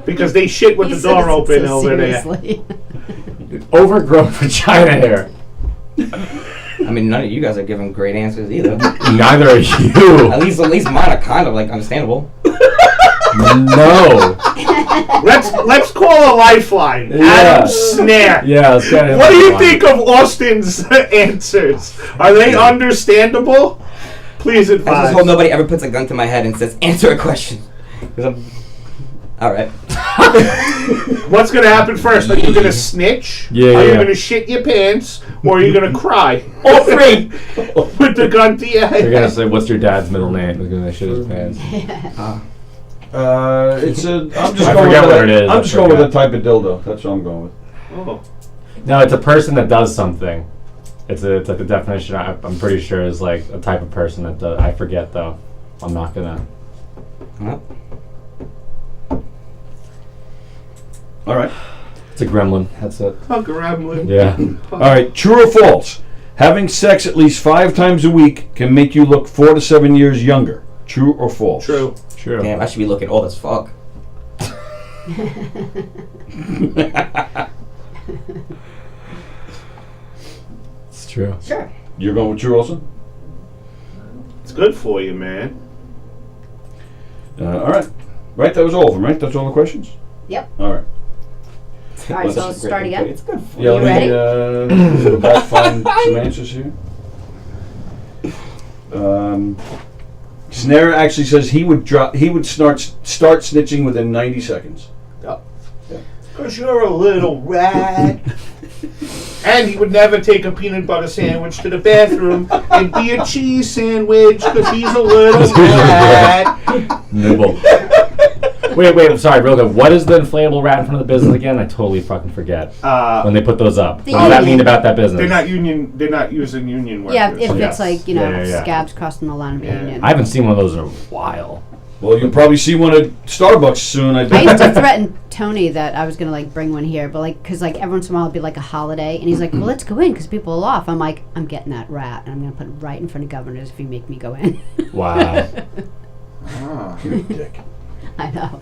Because they shit with the door open over there. Overgrown vagina hair. I mean, none of you guys are giving great answers either. Neither are you. At least mine are kind of like understandable. No. Let's call a lifeline. Yeah. Adam Snare. Yeah, let's get it. What do you think of Austin's answers? Are they understandable? Please I advise. just hope nobody ever puts a gun to my head and says, answer a question. All right. What's going to happen first? Are you going to snitch? Yeah, Are you yeah. going to shit your pants? Or are you going to cry? All three. With the gun to your head. They're gonna say, "What's your dad's middle name?" He's gonna shit his pants. It's a. I'm just I going forget with what it is. I'm just going with a type of dildo. That's what I'm going with. Oh. No, it's a person that does something. It's like the definition. I'm pretty sure is like a type of person that does. I forget though. I'm not gonna. All right. It's a gremlin. That's it. A gremlin. Yeah. All right. True or false? Having sex at least 5 times a week can make you look 4 to 7 years younger. True or false? True. True. Damn, I should be looking old as fuck. It's true. Sure. You're going with true also? It's good for you, man. All right. Right, that was all of them, right? That's all the questions? Yep. All right. All right, so let's start again. It's good for Yeah, You let me go back find some answers here. Snare actually says he would start snitching within 90 seconds. Because you're a little rat. And he would never take a peanut butter sandwich to the bathroom and be a cheese sandwich because he's a little rat. Nibble. Wait, I'm sorry, real quick. What is the inflatable rat in front of the business again? I totally fucking forget. When they put those up. What does that mean about that business? They're not using union workers. Yeah, if it's like, Yeah. scabs crossing the line of union. I haven't seen one of those in a while. Well, you'll probably see one at Starbucks soon. I I used to threaten Tony that I was going to bring one here, but because every once in a while it'd be like a holiday, and he's like, well, let's go in because people are off. I'm like, I'm getting that rat, and I'm going to put it right in front of governors if you make me go in. Wow. You're a dick. I know.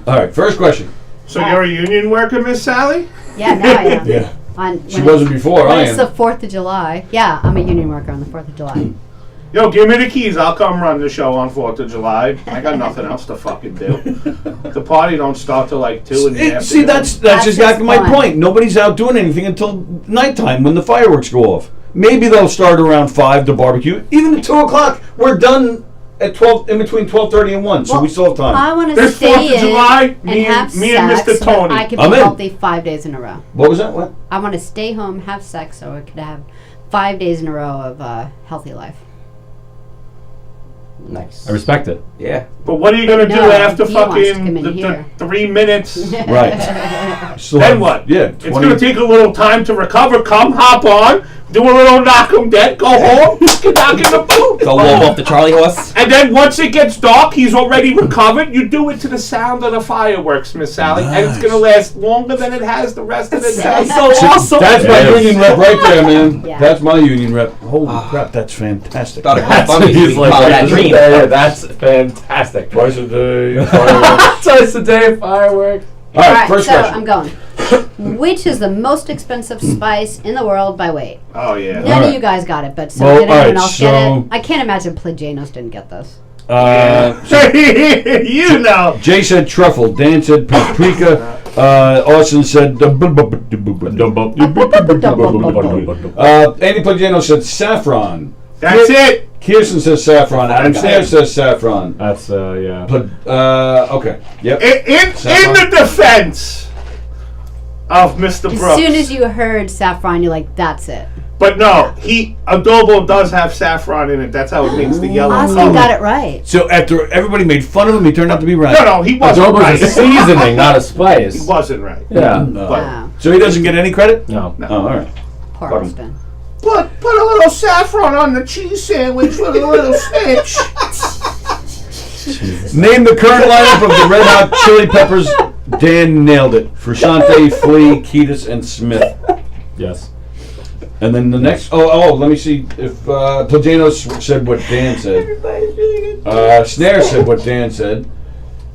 All right, first question. So you're a union worker, Miss Sally? Yeah, now I am. Yeah. She wasn't before, when I it's am. the 4th of July. Yeah, I'm a union worker on the 4th of July. Yo, give me the keys. I'll come run the show on 4th of July. I got nothing else to fucking do. The party don't start till like 2 in the afternoon. See, that's exactly my point. Nobody's out doing anything until nighttime when the fireworks go off. Maybe they'll start around 5 to barbecue. Even at 2 o'clock, we're done at 12, in between 12:30 and 1, so we still have time. I want to There's 4th stay of in July, and have me and sex Mr. so that Tony. I can I'm be in. healthy 5 days in a row. What was that? What? I want to stay home, have sex, so I could have 5 days in a row of healthy life. Nice. I respect it. Yeah. But what are you going to do No, after he wants to come fucking in here. the 3 minutes. Right. So Then what? Yeah. It's going to take a little time to recover. Come, hop on, do a little Knockem dead, go home, get back in the booth. Go whoop off the Charlie horse. And then once it gets dark, he's already recovered. You do it to the sound of the fireworks, Miss Sallie, and it's going to last longer than it has the rest of the day. So awesome. That's my union rep right there, man. Yeah. That's my union rep. Holy crap, that's fantastic. Thought it was funny. He's like, Follow that twice a dream. day, that's fantastic. Twice a day. Fireworks. Twice a day, fireworks. All right, Alright, first so question. I'm going. Which is the most expensive spice in the world by weight? Oh, yeah. None Alright. of you guys got it, but so Well, did anyone alright, else get so- it? I can't imagine Plagianos didn't get this. You know. Jay said truffle. Dan said paprika. Austin said. Andy Plagiano said saffron. That's it. Kirsten says saffron. Adam Snare says saffron. That's, yeah. Okay. Yep. In the defense of Mr. As Brooks. soon as you heard saffron, you're like, that's it. But no, adobo does have saffron in it. That's how it makes the yellow Austin color. got it right. So after everybody made fun of him, he turned out to be right. No, he wasn't Adobo's right. a seasoning, not a spice. He wasn't right. Yeah. Wow. So he doesn't get any credit? No. Oh, all right. Poor Fuck him. Austin. Put a little saffron on the cheese sandwich with a little snitch. Name the current lineup of the Red Hot Chili Peppers. Dan nailed it. Frusciante, Flea, Kiedis, and Smith. Yes. And then the next. Oh, let me see if Plagianos said what Dan said. Snare said what Dan said.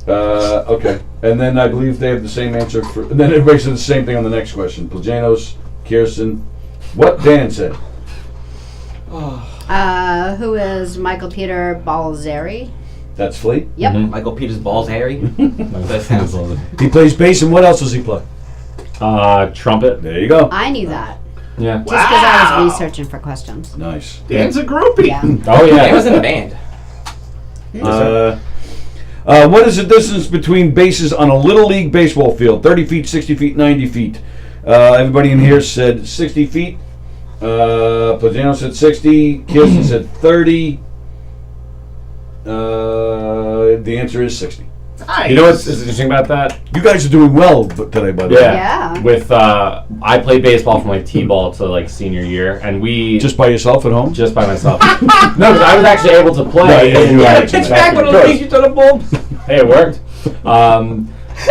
Okay. And then I believe they have the same answer for. And then everybody said the same thing on the next question. Plagianos, Kirsten. What Dan said. Who is Michael Peter Balzeri? That's Flea. Yep. Michael Peters' balls hairy. He plays bass, and what else does he play? Trumpet. There you go. I knew that. Yeah. Just because I was researching for questions. Nice. Dan's a groupie. Yeah. Oh, yeah. He was in a band. What is the distance between bases on a Little League baseball field? 30 feet, 60 feet, 90 feet. Everybody in here said 60 feet. Plagiano said 60. Kirsten said 30. The answer is 60. Nice. You know what's interesting about that? You guys are doing well today, by the way. Yeah. With I played baseball from like t-ball to like senior year, and we Just by yourself at home? just by myself. No, because I was actually able to play. Right, yeah, you like, were. Pitch back one of those things you to the bulb. Hey, it worked.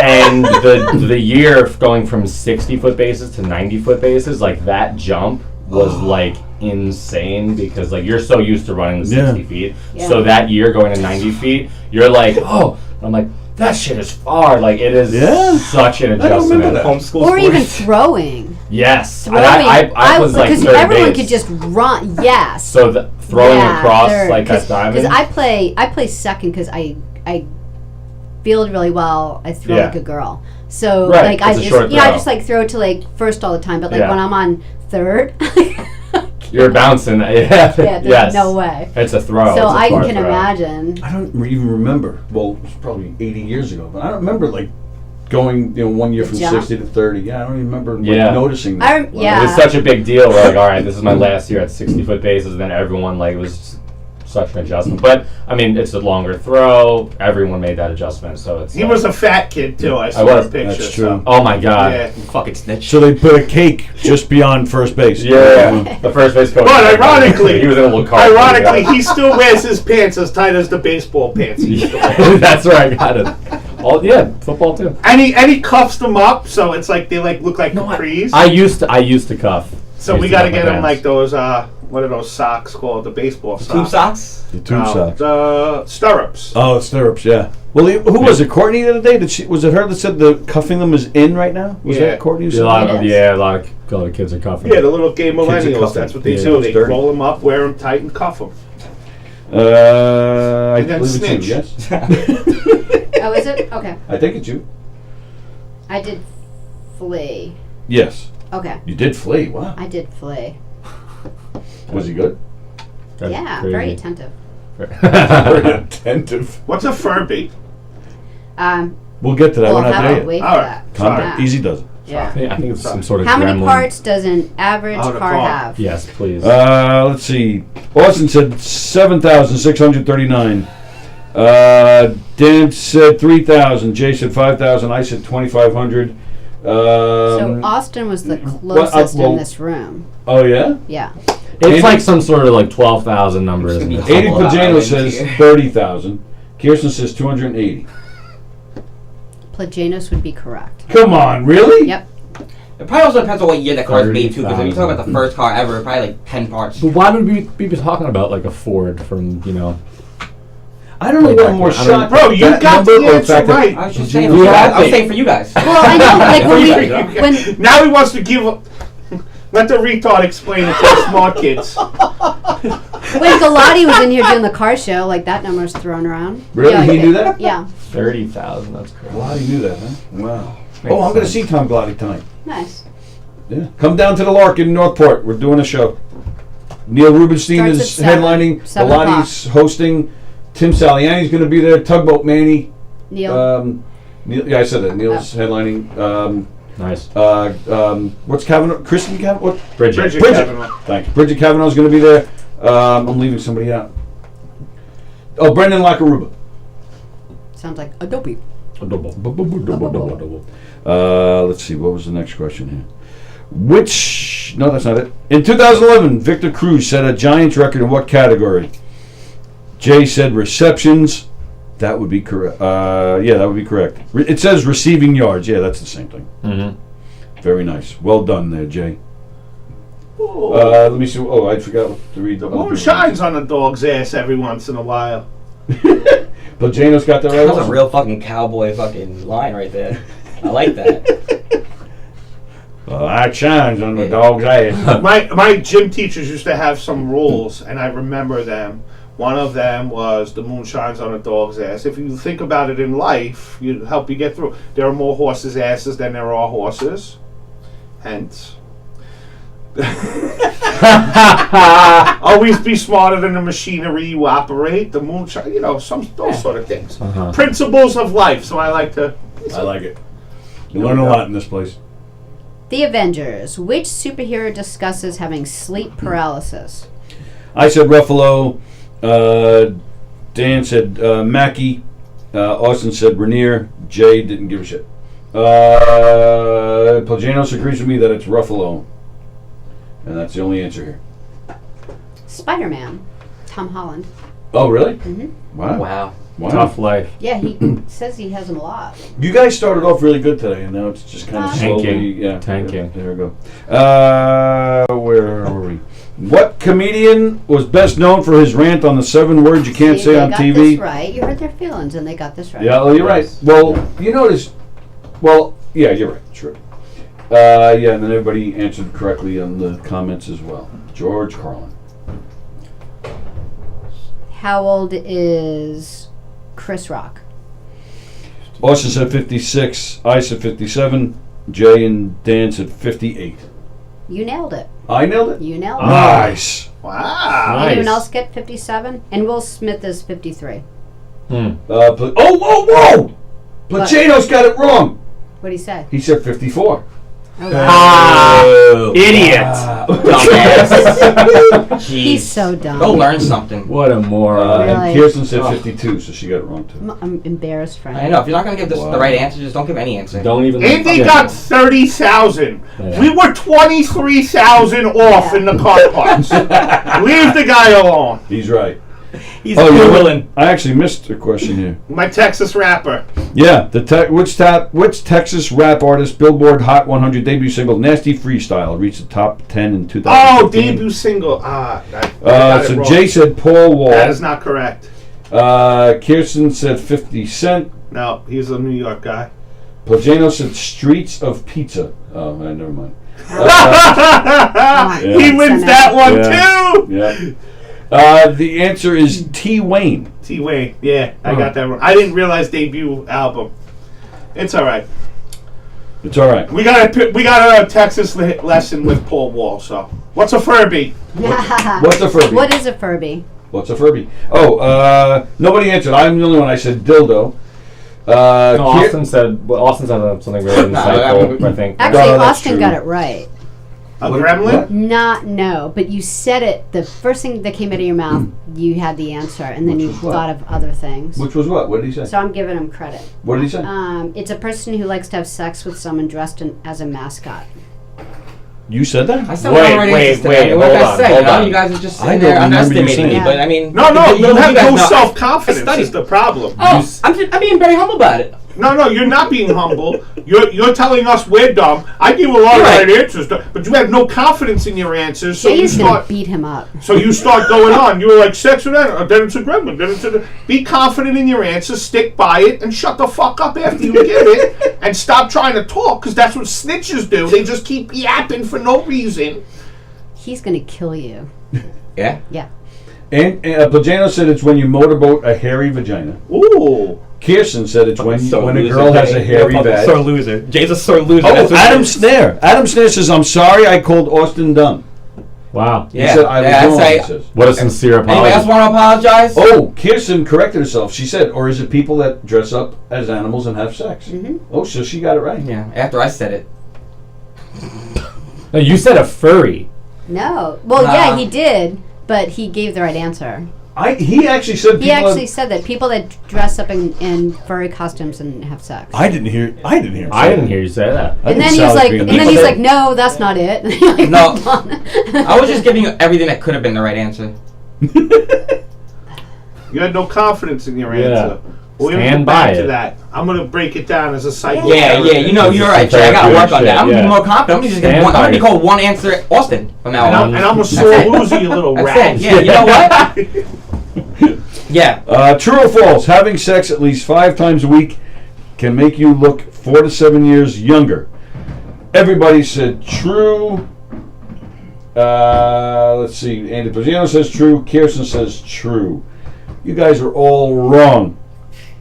And the year going from 60-foot bases to 90-foot bases, like that jump was like insane because like you're so used to running the 60 feet. Yeah. So that year going to 90 feet, you're like, oh, I'm like, that shit is far. Like it is such an adjustment. Homeschool Or even sports. throwing. Yes. And Throwing. I was like because third everyone base. could just run. Yes. So the throwing across third. like that diamond. Because I play second because I field really well. I throw Yeah. like a girl. So Right, like I it's a just short I throw. just like throw to like first all the time. But like Yeah. when I'm on third, You're bouncing. Yeah. yeah, there's Yes. no way. It's a throw. So It's a I far can throw. imagine. I don't even remember. Well, it was probably 80 years ago, but I don't remember like going, 1 year from jump? 60 to 30. Yeah, I don't even remember Yeah. noticing that. Yeah. It was such a big deal. We're like, all right, this is my last year at 60-foot bases. And then everyone, like, it was such an adjustment. But, I mean, it's a longer throw. Everyone made that adjustment. So it's He like, was a fat kid too. I saw was. a picture. That's true. So. oh, my God. Yeah. Fucking snitch. So they put a cake just beyond first base. Yeah. The first base coach. But ironically, he was in a little car. ironically, he still wears his pants as tight as the baseball pants he used to wear. That's where I got it. Yeah, football too. And he cuffs them up, so it's like they like look like capris. I used to cuff. So we got to get him like those what are those socks called? The baseball socks. Tube socks? The tube socks. The stirrups. Oh, stirrups, yeah. Well, who was it? Courtney the other day? Was it her that said the cuffing them is in right now? Was that Courtney who said a lot of kids are cuffing. Yeah, the little gay Kids are millennials. cuffing. That's what they Yeah, do. it's They dirty. roll them up, wear them tight, and cuff them. I And then believe it's you, snitch. yes? Oh, is it? Okay. I think it's you. I did flea. Yes. Okay. You did flea, wow. I did flea. Was he good? That's Yeah, crazy. very attentive. Very attentive. What's a Furby? We'll get to that. We'll We're not have there to yet. wait for All right. that. Calm Sorry. down. Easy does it. Yeah. I think it's some sort of How many gremlin. parts does an average Oh, the car car. have? Yes, please. Let's see. Austin said 7,639. Dan said 3,000. Jay said 5,000. I said 2,500. So Austin was the closest in this room. Oh, yeah? Yeah. It's like some sort of like 12,000 numbers. 80 Pagano says 30,000. Kirsten says 280. Plagianos would be correct. Come on, really? Yep. It probably also depends on what year the car's made too, because if you talk about the first car ever, probably like 10 parts. But why would we be talking about like a Ford from, you know? I don't know what more shot. Bro, you got the answer right. I was just saying, I was saying for you guys. Well, I know, like when now he wants to give. Let the retard explain it to the smart kids. when Galati was in here doing the car show, like that number was thrown around. Really? Yeah, He knew that? Yeah. 30,000. That's crazy. Wow, you knew that, huh? Wow. Makes I'm going to sense. see Tom Glotty tonight. Nice. Yeah. Come down to the Lark in Northport. We're doing a show. Neil Rubenstein Starts is at 7, headlining. 7 Galati's hosting. Tim Saliani's going to be there. Tugboat Manny. Neil. Neil. Yeah, I said that. Neil's headlining. Nice. What's Kavanaugh? Kristen Kavanaugh? What? Bridget Kavanaugh. Thank you. Bridget Kavanaugh's going to be there. I'm leaving somebody out. Oh, Brendan Lackaruba. Sounds like Adobe. Let's see. What was the next question here? No, that's not it. In 2011, Victor Cruz set a Giants record in what category? Jay said receptions. That would be correct. Yeah, that would be correct. It says receiving yards. Yeah, that's the same thing. Mm-hmm. Very nice. Well done there, Jay. Let me see. Oh, I forgot to read The moon shines on a dog's ass every once in a while. But Jano's got that right. That's a real fucking cowboy fucking line right there. I like that. Light shines on the dog's ass. My gym teachers used to have some rules, and I remember them. One of them was the moon shines on a dog's ass. If you think about it in life, it help you get through. There are more horses' asses than there are horses. Hence. Always be smarter than the machinery you operate. The moonshine, those sort of things. Principles of life. So I like to. I like it. You learn a lot in this place. The Avengers. Which superhero discusses having sleep paralysis? I said Ruffalo. Dan said Mackie. Austin said Rainier. Jay didn't give a shit. Plagianos agrees with me that it's Ruffalo. And that's the only answer here. Spider-Man. Tom Holland. Oh, really? Mm-hmm. Wow. Tough life. Yeah, he says he has them a lot. You guys started off really good today, and now it's just kind of slowly... Tanking. There we go. Where are we? What comedian was best known for his rant on the 7 words you can't say on TV? They got this right. You hurt their feelings, and they got this right. Yeah, well, you're right. Well, you notice... Well, yeah, you're right. Sure. Yeah, and then everybody answered correctly on the comments as well. George Carlin. How old is Chris Rock? Austin said 56. I said 57. Jay and Dan said 58. You nailed it. I nailed it? You nailed it. Nice. Wow. Anyone else get 57? And Will Smith is 53. Whoa! Placiano's got it wrong. What'd he say? He said 54. Oh, wow. Idiot. Dumbass. He's so dumb. Go learn something. What a moron. Really? And Kirsten said 52, so she got it wrong too. I'm embarrassed for him. I know. If you're not going to give this the right answer, just don't give any answer. Don't even... Andy got 30,000. Yeah. We were 23,000 off in the car parts. Leave the guy alone. He's right. He's a villain. I actually missed a question here. My Texas rapper. Yeah, which Texas rap artist Billboard Hot 100 debut single "Nasty Freestyle" reached the top 10 in 2015? Oh, debut single. I got it so wrong. Jay said Paul Wall. That is not correct. Kirsten said 50 Cent. No, he's a New York guy. Plagano said Streets of Pizza. Oh, never mind. He wins that one too. Yeah. The answer is T. Wayne. T. Wayne. Yeah, I got that wrong. I didn't realize debut album. It's all right. It's all right. We got a Texas lesson with Paul Wall. So, what's a Furby? What's a Furby? What is a Furby? What's a Furby? Oh, nobody answered. I'm the only one. I said dildo. Austin said something really insightful, I think. Actually, Austin got it right. A gremlin? No, but you said it. The first thing that came out of your mouth, you had the answer, and then you thought of other things. Which was what? What did he say? So I'm giving him credit. What did he say? It's a person who likes to have sex with someone dressed as a mascot. You said that? I said wait. What did I say? You guys are just sitting there underestimating me, but I mean... No, you have no self-confidence is the problem. Oh, I'm being very humble about it. No, you're not being humble. You're telling us we're dumb. I give a lot of right answers, but you have no confidence in your answers. So Jay's gonna beat him up. So you start going on. You were like, sex with that, then it's a gremlin, then it's a... Be confident in your answers, stick by it, and shut the fuck up after you get it, and stop trying to talk, because that's what snitches do. They just keep yapping for no reason. He's gonna kill you. Yeah? Yeah. And Plajano said it's when you motorboat a hairy vagina. Ooh. Kirsten said it's when a girl has a hairy vag. Sore loser. Jay's a sore loser. Oh, Adam Snare. Adam Snare says, I'm sorry I called Austin dumb. Wow. He said, I was wrong, he says. What a sincere apology. Anybody else want to apologize? Oh, Kirsten corrected herself. She said, or is it people that dress up as animals and have sex? Mm-hmm. Oh, so she got it right. Yeah, after I said it. No, you said a furry. No. Well, yeah, he did, but he gave the right answer. He actually said said that people that dress up in furry costumes and have sex. I didn't hear I didn't hear you say that. And then he's like, no, that's not it. No, I was just giving you everything that could have been the right answer. You had no confidence in your answer. We're going to Stand go back by to it. that. I'm going to break it down as a psycho. Yeah, you know, you're right, Jay. I got to work on that. I'm going to be more confident. I'm going to be called one answer Austin from now on. And I'm a sore loser, you little rat. Yeah, you know what? Yeah. True or false? Having sex at least 5 times a week can make you look 4 to 7 years younger. Everybody said true. Let's see. Andy Pagano says true. Kirsten says true. You guys are all wrong.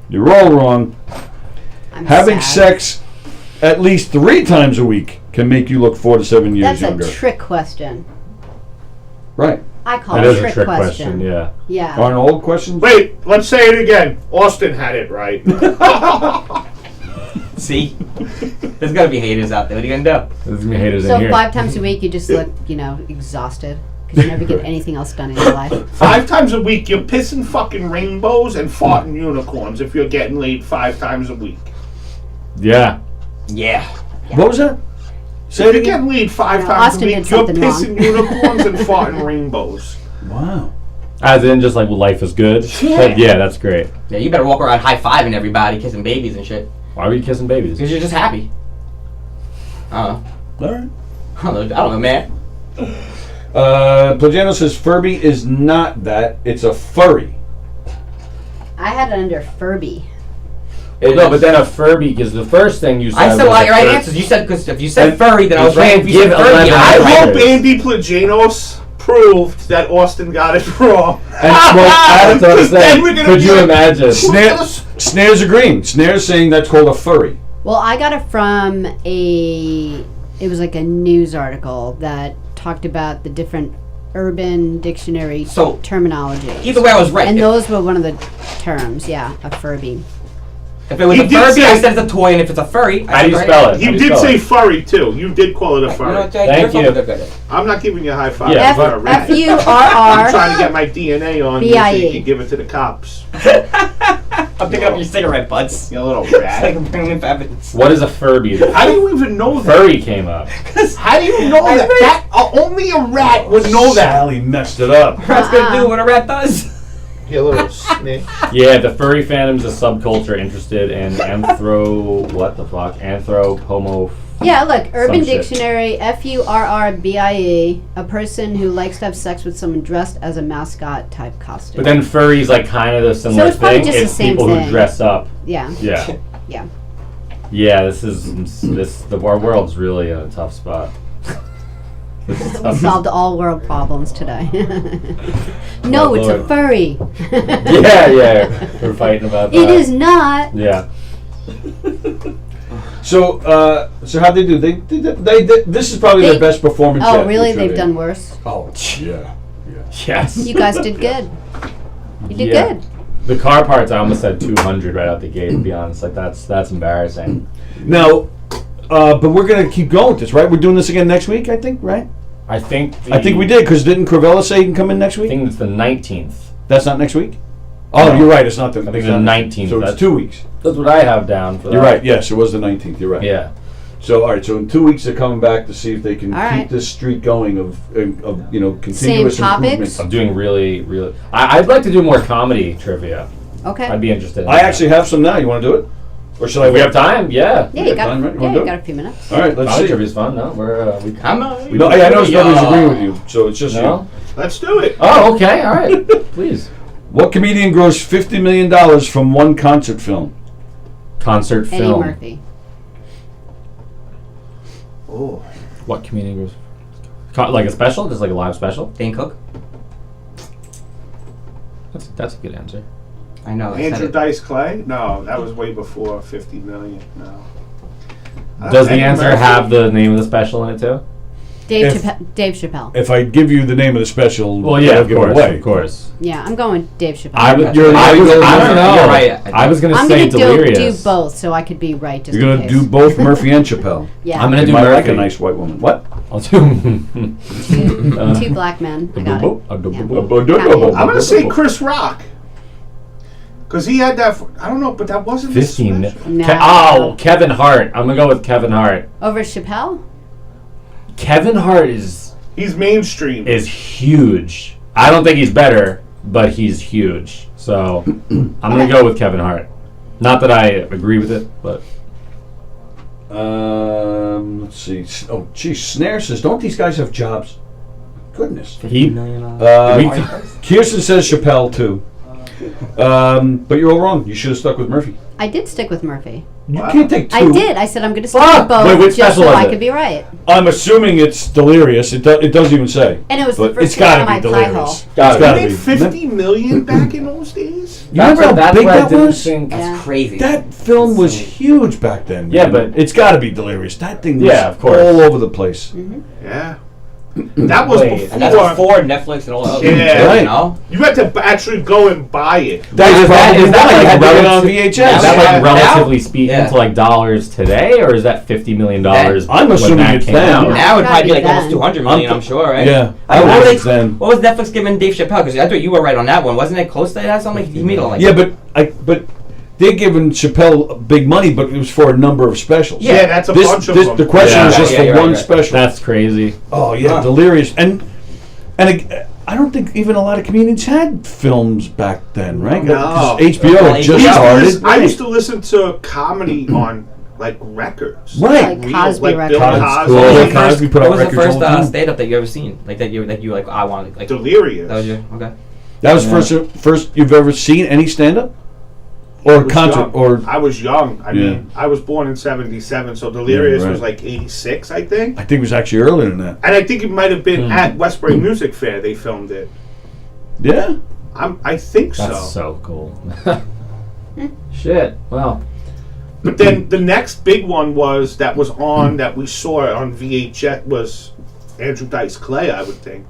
You're all wrong. Having sex at least 3 times a week can make you look 4 to 7 years younger. That's a trick question. Right. I call it a trick question. Yeah. Yeah. Aren't all questions? Wait, let's say it again. Austin had it right. See? There's got to be haters out there. What are you going to do? There's going to be haters So in here. 5 times a week, you just look, exhausted because you never get anything else done in your life. 5 times a week, you're pissing fucking rainbows and farting unicorns if you're getting laid 5 times a week. Yeah. Yeah. What was that? If you're getting laid 5 times Austin a did week, you're something pissing unicorns and farting rainbows. Wow. As in just like life is good? Yeah, that's great. Yeah, you better walk around high-fiving everybody, kissing babies and shit. Why were you kissing babies? Because you're just happy. All right. I don't know, man. Plajano says Furby is not that. It's a furry. I had it under Furby. No, but then a Furby, because the first thing you said I said was all your right fur- answers. You said, because if you said furry, then I was right. If you give said Furby, 11 I hope answers. Andy Plajanos proved that Austin got it wrong. And that's what I'm saying. Could you imagine? Snare's agreeing. Snare's saying that's called a furry. Well, I got it from it was like a news article that talked about the different Urban Dictionary terminology. Either way, I was right. And those were one of the terms, a Furby. If it was a Furby, I said it's a toy, and if it's a furry, I How do you spell it? You did say furry, too. You did call it a furry. Thank you. I'm not giving you a high five. Yeah, I'm trying to get my DNA on you so you can give it to the cops. I'm picking up your cigarette butts. You little rat. Like I'm bringing in evidence. What is a Furby? How do you even know that? Furry came up. How do you know that? Only a rat would know that. Sallie messed it up. Rat's gonna do what a rat does. You little snake. Yeah, the furry fandom's a subculture interested in homo. Yeah, look, Urban Some shit. Dictionary, F-U-R-R-B-I-E, a person who likes to have sex with someone dressed as a mascot type costume. But then furry's like kind of the similar it's probably thing. just the It's same people thing. who dress up. Yeah. Yeah. Yeah. Yeah, our world's really in a tough spot. We solved all world problems today. No, it's a furry. Yeah, we're fighting about that. It is not. Yeah. So how'd they do? They this is probably their best performance yet. Oh, really? Trivia. They've done worse? Oh, yeah. Yes. You guys did good. You did Yeah. good. The car parts, I almost said 200 right out the gate, to be honest. Like, that's embarrassing. Now, But we're gonna keep going with this, right? We're doing this again next week, I think, right? I think we did, because didn't Cravella say he can come in next I week? think it's the 19th. That's not next week? Oh, you're right. It's not the. I think it's the not- 19th. So it's 2 weeks. That's what I have down for You're that. right. Yes, it was the 19th. You're right. Yeah. So all right. So in 2 weeks they're coming back to see if they can All keep right. this streak going of continuous topics? improvement. I'm doing really. I'd like to do more comedy trivia. Okay. I'd be interested in I that. actually have some now. You want to do it, or should I? If we wait? have time, yeah. Yeah, you got, Time, right? You yeah, wanna you do got it? a few minutes. All right. Let's Comedy see. trivia's fun. No, No, I know nobody's agreeing with you, so it's just No? you. Let's do it. Oh, okay. All right. Please. What comedian grossed $50 million from one concert film? Concert Eddie film. Murphy. Oh. What comedian goes? Like a special? Just like a live special? Dane Cook? That's a good answer. I know. I said Andrew it. Dice Clay? No, that was way before 50 million. No. Does the Eddie answer Murphy. have the name of the special in it too? Dave If- Chappelle. If I give you the name of the special, Well, yeah, I'll of give course, it away. of course. Yeah, I'm going Dave Chappelle. I don't know. You're right. I was gonna I'm say gonna do Delirious. both, so I could be right. Just You're in gonna case. do both Murphy and Chappelle. Yeah. I'm gonna You do might like Murphy. a nice white woman. What? I'll do. Two black men. I got it. I'm gonna say Chris Rock. Because he had that. I don't know, but that wasn't the 15. special. No. Kevin Hart. I'm gonna go with Kevin Hart. Over Chappelle? Kevin Hart is He's mainstream. huge. I don't think he's better, but he's huge. So I'm gonna go with Kevin Hart. Not that I agree with it, but Let's see. Oh, geez, Snare says, don't these guys have jobs? Goodness. he. Kirsten says Chappelle too. But you're all wrong. You should have stuck with Murphy. I did stick with Murphy. You can't take two. I did. I said I'm going to stick Fuck! with both Wait, which just special so was I it? could be right. I'm assuming it's Delirious. It doesn't even say. And it was But the first it's gotta thing out be of my pie Delirious. hole. It's gotta They be. made 50 million back in those days? You remember how That's big what I that didn't was? think. That's crazy. That film was huge back then. Yeah, man. but- it's got to be Delirious. That thing was Yeah, of course. all over the place. Yeah. That was Wait, before. And that's before Netflix and all that. Yeah. Right. You know? You had to actually go and buy it. That's probably is that why like you had to get it on relative- VHS. Is that Yeah. like relatively speaking Yeah. to like dollars today, or is that $50 million? I'm assuming when that it's came then. out? Now it'd Gotta probably be be like almost then. 200 million, I'm sure, right? Yeah. I mean, I what, was was then. what was Netflix giving Dave Chappelle? Because I thought you were right on that one. Wasn't it close to that? Something like he made all like Yeah, but they're giving Chappelle big money, but it was for a number of specials. Yeah, that's a bunch of them. The question Yeah. is just Yeah, for you're right, one right. special. That's crazy. Oh yeah, Delirious, and I don't think even a lot of comedians had films back then, right? No. 'Cause HBO had just I started. used to listen to comedy on like records. Right. Like Cosby like records. Bill Cosby. Cosby. Cool. What was the Cosby first, put out what was the records first all the time. stand-up that you ever seen? Like that you like, I want like Delirious. that was your okay. That was first you've ever seen any stand-up or was concert young. or. I was young. I Yeah. mean, I was born in '77, so Delirious Yeah, right. was like '86, I think. I think it was actually earlier than that. And I think it might have been at Westbury Music Fair they filmed it. Yeah. I think That's so. so cool. Shit. Well, But then the next big one was that we saw on VHS was Andrew Dice Clay, I would think.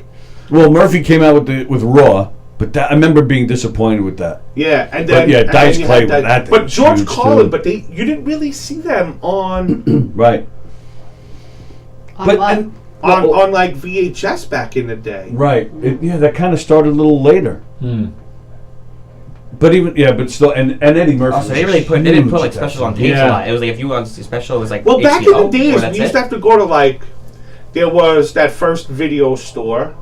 Well, Murphy came out with Raw, but I remember being disappointed with that. Yeah, and But then yeah, and Dice then you Clay had with that thing But was George huge, Carlin, too. but you didn't really see them on Right. But and, on like VHS back in the day. right, that kind of started a little later. But but still, and Eddie Murphy. Oh, so they really they didn't put like specials on tapes a lot. It was like if you wanted to see special, it was like Well, back in the HBO, days, or that's we used it? to have to go to like there was that first video store,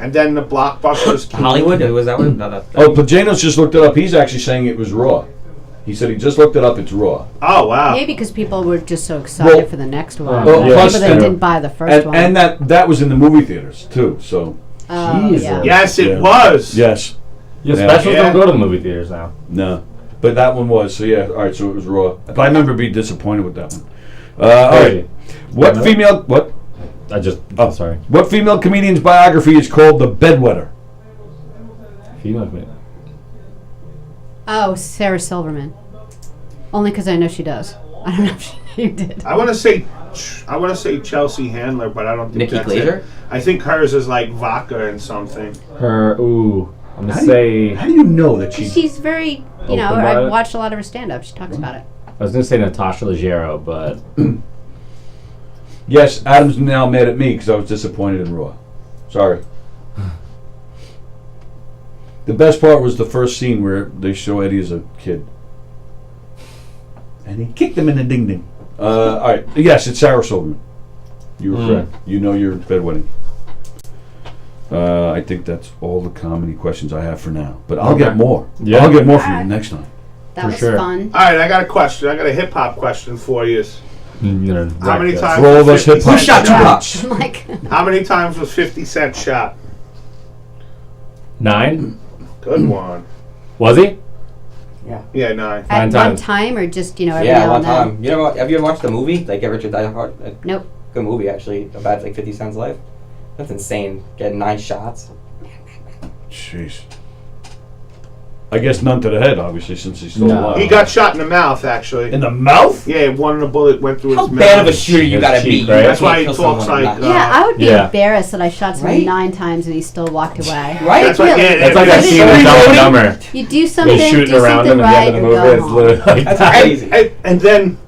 and then the Blockbusters. came. Hollywood. Was that one? No, Oh, Pajano's just looked it up. He's actually saying it was Raw. He said he just looked it up. It's Raw. Oh wow! Maybe because people were just so excited for the next one. Well, Like, plus- people that didn't buy the first one. And that was in the movie theaters too. So. Oh, yeah. Yes, it Yeah. was. Yes. yeah, specials don't go to the movie theaters now. No. But that one was. So yeah. All right. So it was Raw. But I remember being disappointed with that one. All right. What female? What? Sorry. What female comedian's biography is called The Bedwetter? Female comedian. Oh, Sarah Silverman. Only because I know she does. I don't know if she did. I want to say Chelsea Handler, but I don't think Nikki that's Glaser? it. I think hers is like vodka and something. I'm gonna How say. do you know that she? She's very, you know, Open about I've it? watched a lot of her stand-up. She talks about it. I was gonna say Natasha Leggero, but Yes, Adam's now mad at me because I was disappointed in Raw. Sorry. The best part was the first scene where they show Eddie as a kid. And he kicked him in the ding-ding. All right. Yes, it's Sarah Silverman. You were correct. You know your bedwetting. I think that's all the comedy questions I have for now. But I'll get more. Yeah. I'll get more from you next time. That was fun. All right, I got a question. I got a hip-hop question for you. How many times for all of us 50 hip-hop Cent shots? How many times was 50 Cent shot? 9. Good one. Was he? Yeah, 9. At one time, or just every Yeah, now one and then? time. You know what? Have you ever watched the movie, like Richard Die Hard? Nope. Good movie, actually, about like 50 Cent's life. That's insane. Getting 9 shots. Jeez. I guess none to the head, obviously, since he's still alive. He got shot in the mouth, actually. In the mouth? Yeah, one of the bullet went through How his mouth. bad of a shooter you gotta be? Right? That's why he talks like... Yeah, I would be embarrassed that I shot someone Right? 9 times and he still walked away. Right? That's like, Really? That's like that scene in Dumb and Dumber. You do something, They're shooting do around something him at the right, end of or the movie. go It's home. literally like That's crazy. And then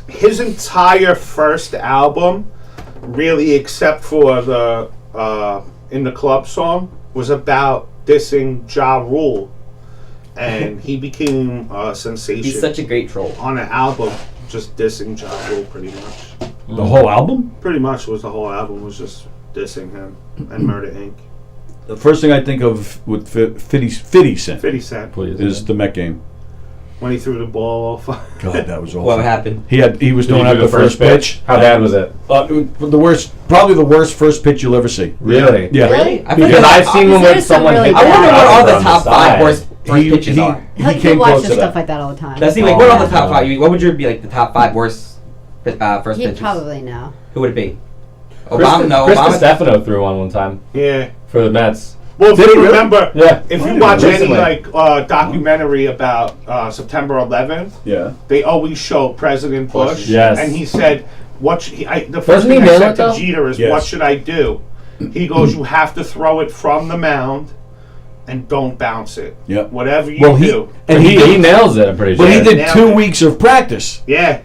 his entire first album, really except for the In the Club song, was about dissing Ja Rule. And he became a sensation. He's such a great troll. On an album, just dissing Ja Rule pretty much. The whole album? Pretty much was the whole album was just dissing him and Murder Inc. The first thing I think of with 50 Cent 50 Cent. is the Met game. When he threw the ball off. God, that was awful. What happened? He was Did doing he out do the first pitch. How bad was it? Probably the worst first pitch you'll ever see. Really? Yeah. Really? Because I've seen one when someone hit I wonder what all the from top 5 side. worst first pitches are. He came close watches to stuff that. like that all the time. Let's see, like, what are the top 5? What would your be like the top 5 worst first He'd pitches? probably know. Who would it be? Chris Obama. Stefano threw one time Yeah. for the Mets. Well, if Did he you really? remember, Yeah. if you watch Recently. any documentary about September 11th, Yeah. they always show President Bush, Yes. and he said, the first Doesn't he thing I nail said it, to though? Jeter is, Yes. what should I do? He goes, you have to throw it from the mound and don't bounce it. Yeah. Whatever you Well, do. And he nails it, I'm pretty sure. But he did Nailed 2 it. weeks of practice. Yeah.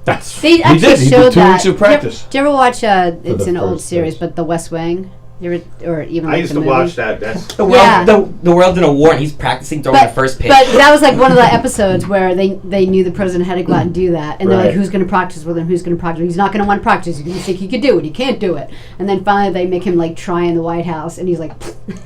That's They actually He showed did 2 that. weeks of practice. Did you ever watch? It's the an old first series, pitch. but The West Wing. You ever, or even I like used the to movie? watch that. That's The world, Yeah. the world's in a war, and he's practicing throwing the first pitch. But that was like one of the episodes where they knew the president had to go out and do that, and they're like, Right. "Who's going to practice with him? Who's going to practice? He's not going to want to practice. You think he could do it? He can't do it." And then finally, they make him like try in the White House, and he's like,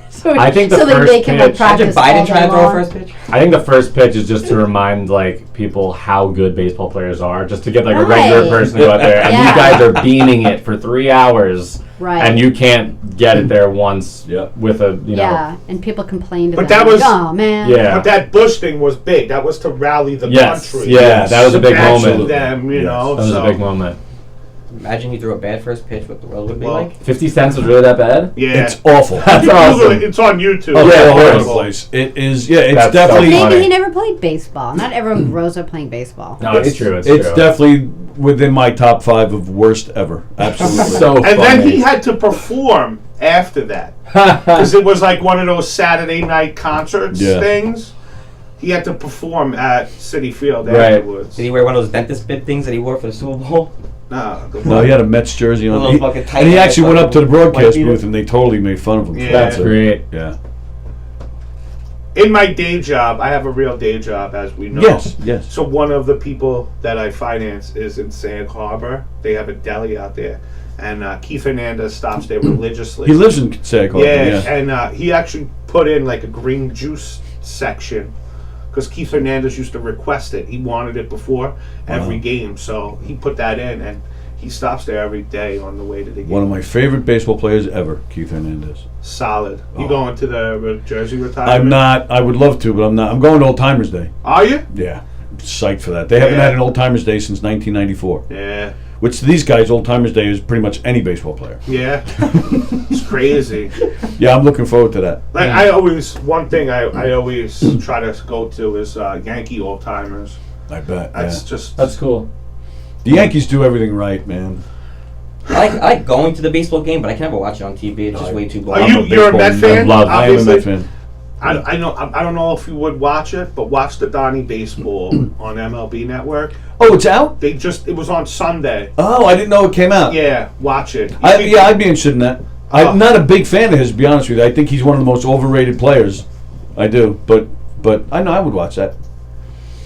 so I think the so they first make him like pitch- practice Imagine Biden all trying day to throw a long. first pitch. I think the first pitch is just to remind like people how good baseball players are, just to get like a regular Right. person to go out there, and Yeah. these guys are beaming it for 3 hours, Right. and you can't get it there once with a Yeah, and people complained. But about that it, was- like, oh man. Yeah. But that Bush thing was big. That was to rally the Yes. country. Yeah, that was a big Imagine moment. them, you know. That was so. a big moment. Imagine you threw a bad first pitch, what the world would be Well, like. 50 cents was really that bad? Yeah. It's awful. That's Google awesome. it. It's on YouTube. Oh, Yeah, yeah, of all over course. the place. It is. Yeah, it's That's definitely. so Maybe funny. he never played baseball. Not everyone grows up playing baseball. No, it's true. It's It's true. definitely within my top 5 of worst ever. Absolutely. so And funny. then he had to perform after that. Because it was like one of those Saturday night concerts Yeah. things. He had to perform at City Field Right. afterwards. Did he wear one of those dentist bib things that he wore for the Super Bowl? No, he had a Mets jersey A on. little fucking tight And he ass actually went up to the fucking broadcast white booth beater. and they totally made fun of him. Yeah. That's great. Yeah. In my day job, I have a real day job, as we know. Yes, yes. So one of the people that I finance is in Sag Harbor. They have a deli out there. And Keith Hernandez stops there religiously. He lives in Sag Harbor. Yeah, Yeah. and he actually put in like a green juice section because Keith Hernandez used to request it. He wanted it before every Wow. game, so he put that in, and he stops there every day on the way to the game. One of my favorite baseball players ever, Keith Hernandez. Solid. You Oh. going to the Jersey retirement? I'm not. I would love to, but I'm not. I'm going to Old Timers Day. Are you? Yeah. I'm psyched for that. They haven't Yeah. had an Old Timers Day since 1994. Yeah. Which to these guys, Old Timers Day is pretty much any baseball player. Yeah. It's crazy. Yeah, I'm looking forward to that. Like I always, one thing I always try to go to is Yankee old timers. I bet. That's yeah. just That's cool. The Yankees do everything right, man. I like going to the baseball game, but I can never watch it on TV. It's just way too Are boring. you're a Met fan? I am a Met Obviously. fan. I don't know if you would watch it, but watch the Donnie Baseball on MLB Network. Oh, it's out? It was on Sunday. Oh, I didn't know it came out. Yeah, watch it. I'd be interested in that. I'm not a big fan of his, to be honest with you. I think he's one of the most overrated players. I do, but I know I would watch that.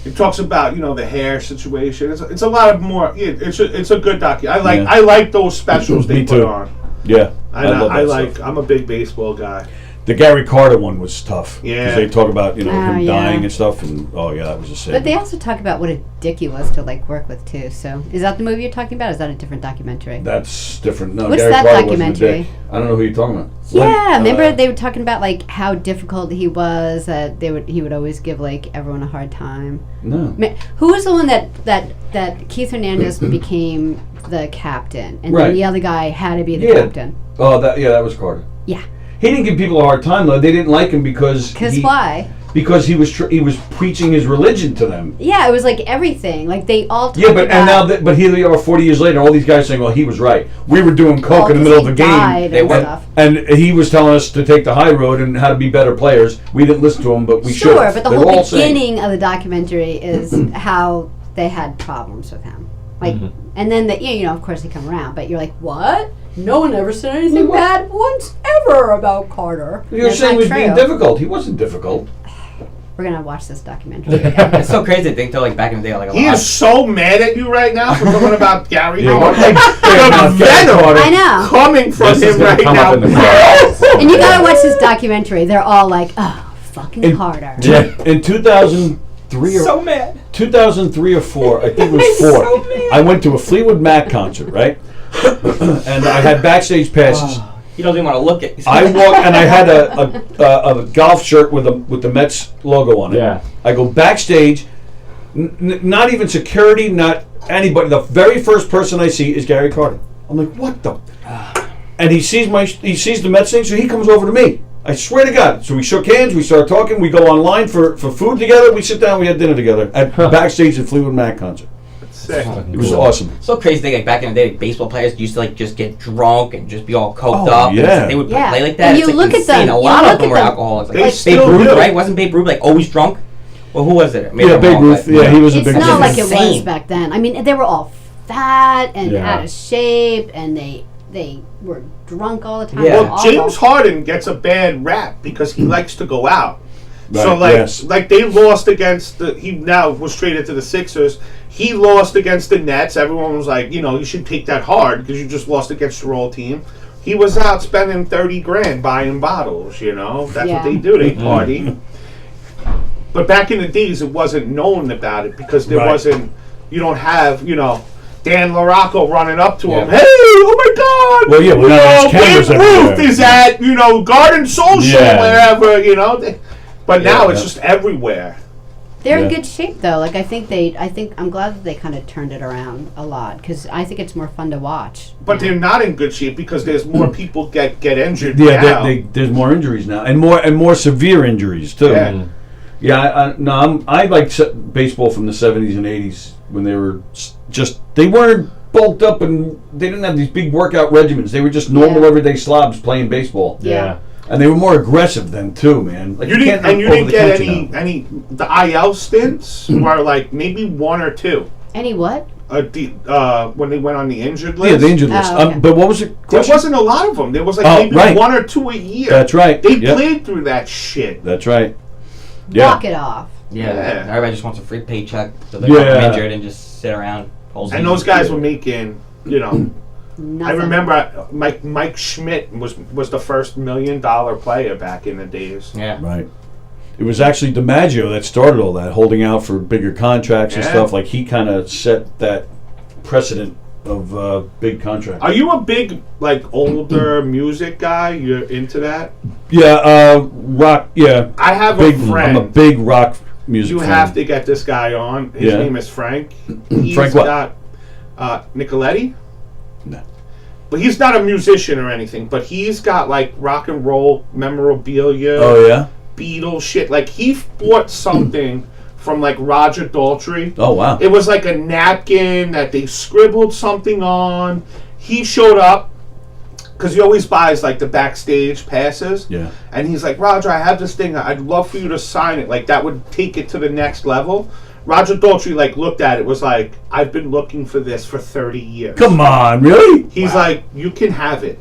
It talks about the hair situation. It's a lot of more. It's a good documentary. I like those specials they put on. Yeah, I love that stuff. I'm a big baseball guy. The Gary Carter one was tough. Yeah, because they talk about him yeah. dying and stuff, and that was a shame. But they also talk about what a dick he was to work with too. So is that the movie you're talking about? Or is that a different documentary? That's different. No, what's Gary that Carter documentary? Wasn't a dick. I don't know who you're talking about. Yeah, remember they were talking about how difficult he was. That he would always give everyone a hard time. No. Who was the one that Keith Hernandez became the captain, and Right. then the other guy had to be the captain? Oh, that was Carter. Yeah. He didn't give people a hard time though. They didn't like him because why? Because he was preaching his religion to them. Yeah, it was everything. They all talked but about, but here they are 40 years later. All these guys saying, "Well, he was right. We were doing coke in the middle of the game, and he was telling us to take the high road and how to be better players. We didn't listen to him, but we should." Sure, but the whole beginning of the documentary is how they had problems with him. And then of course they come around, but you're like, what? No one ever said anything bad once ever about Carter. You're saying he was being difficult. He wasn't difficult. We're gonna watch this documentary. It's so crazy to think though, back in the day, he is so mad at you right now for talking about Gary. Yeah, the venom I know. coming from him right now. And you gotta watch this documentary. They're all oh, fucking Carter. Yeah, in 2003 or so mad. 2003 or 4, I think it was 4. So mad. I went to a Fleetwood Mac concert, right? And I had backstage passes. You don't even want to look at. I walked and I had a golf shirt with the Mets logo on it. Yeah. I go backstage, not even security, not anybody. The very first person I see is Gary Carter. I'm like, what the? And he sees the Mets thing, so he comes over to me. I swear to God. So we shook hands, we started talking, we go online for food together, we sit down, we had dinner together at backstage at Fleetwood Mac concert. Sick. It was awesome. So crazy thing, back in the day, baseball players used to just get drunk and just be all coked Oh, up. yeah. And they would play like that. And It's you look at insane. them. A lot of them were alcoholics. They Babe still Ruth, do. right? Wasn't Babe Ruth always drunk? Well, who was it? Maybe Yeah, I'm Babe wrong, Ruth. but- Yeah, he was a It's big. not like it insane. was back then. I mean, they were all fat and Yeah. out of shape, and they were drunk all the time. Yeah. Well, James Harden gets a bad rap because he likes to go out. So Right, they lost against he now was traded to the Sixers. He lost against the Nets. Everyone was like, you should take that hard because you just lost against your old team. He was out spending $30,000 buying bottles. That's what they do. They party. But back in the days, it wasn't known about it because there wasn't. You don't have Dan LaRocco running up to him. Hey, oh my God! Well, yeah, there's cameras Babe Ruth everywhere. is at Garden Social wherever But now it's yeah. just everywhere. They're in Yeah. good shape though. I think I'm glad that they kind of turned it around a lot because I think it's more fun to watch. But they're not in good shape because there's more people get injured Yeah, now. there's more injuries now, and more severe injuries too. Yeah. Yeah, I like baseball from the 70s and 80s when they were they weren't bulked up and they didn't have these big workout regimens. They were just normal everyday slobs playing baseball. Yeah. And they were more aggressive then too, man. Like You can't didn't over the get counter now. any the IL stints were maybe 1 or 2. Any what? When they went on the injured list. Yeah, the injured list. Oh, okay. But what was the There question? wasn't a lot of them. There was maybe right. 1 or 2 a year. That's right. They Yep. played through that shit. That's right. Yeah. Knock it off. Yeah, everybody just wants a free paycheck so they Yeah. get injured and just sit around. And those guys were making, Nothing. I remember Mike Schmidt was the first $1 million player back in the days. Yeah. Right. It was actually DiMaggio that started all that, holding out for bigger contracts and Yeah. stuff. Like he kind of set that precedent of big contracts. Are you a big older music guy? You're into that? Yeah, rock. Yeah, I have big. a friend. I'm a big rock music. You fan. have to get this guy on. His Yeah. name is Frank. He's Frank what? got Nicoletti. No. But he's not a musician or anything. But he's got rock and roll memorabilia. Oh yeah. Beatles shit. He bought something from Roger Daltrey. Oh wow. It was a napkin that they scribbled something on. He showed up because he always buys like the backstage passes. Yeah. And he's like, Roger, I have this thing. I'd love for you to sign it. Like that would take it to the next level. Roger Daltrey like looked at it, was like, I've been looking for this for 30 years. Come on, really? He's like, you can have it.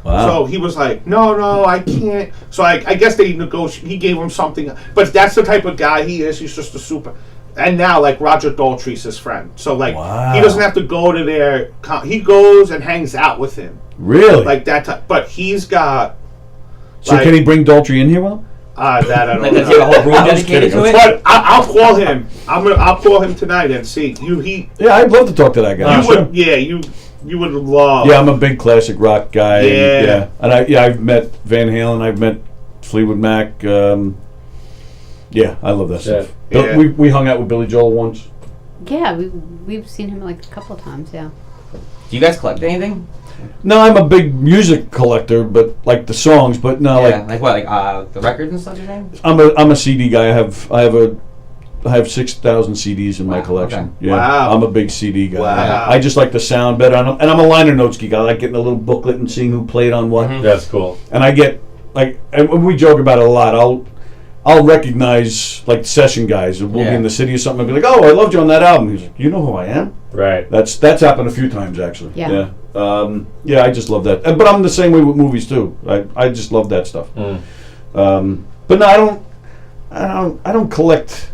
Wow. So he was like, no, I can't. So I guess they negotiated. He gave him something. But that's the type of guy he is. He's just a super. And now, like, Roger Daltrey's his friend. So, like, he doesn't have to go to their... He goes and hangs out with him. Really? Like that type. But he's got... So can he bring Daltrey in here with him? That I don't know. Does he have a whole room dedicated to it? But I'll call him. I'll call him tonight and see. Yeah, I'd love to talk to that guy. You would love... Yeah, I'm a big classic rock guy. Yeah. And I've met Van Halen. I've met Fleetwood Mac. Yeah, I love that stuff. Yeah. We hung out with Billy Joel once. Yeah, we've seen him like a couple of times. Yeah. Do you guys collect anything? No, I'm a big music collector, but like the songs. But no, like what, like the records and stuff. You're saying? I'm a CD guy. I have 6,000 CDs in my collection. Okay. Yeah, wow. I'm a big CD guy. Wow. I just like the sound better, and I'm a liner notes geek. I like getting a little booklet and seeing who played on what. Mm-hmm. That's cool. And I get and we joke about it a lot. I'll recognize like session guys. We'll be in the city or something. I'll be like, "Oh, I loved you on that album." He's like, "You know who I am?" Right. That's happened a few times actually. Yeah. Yeah. I just love that. But I'm the same way with movies too. I just love that stuff. But no, I don't collect.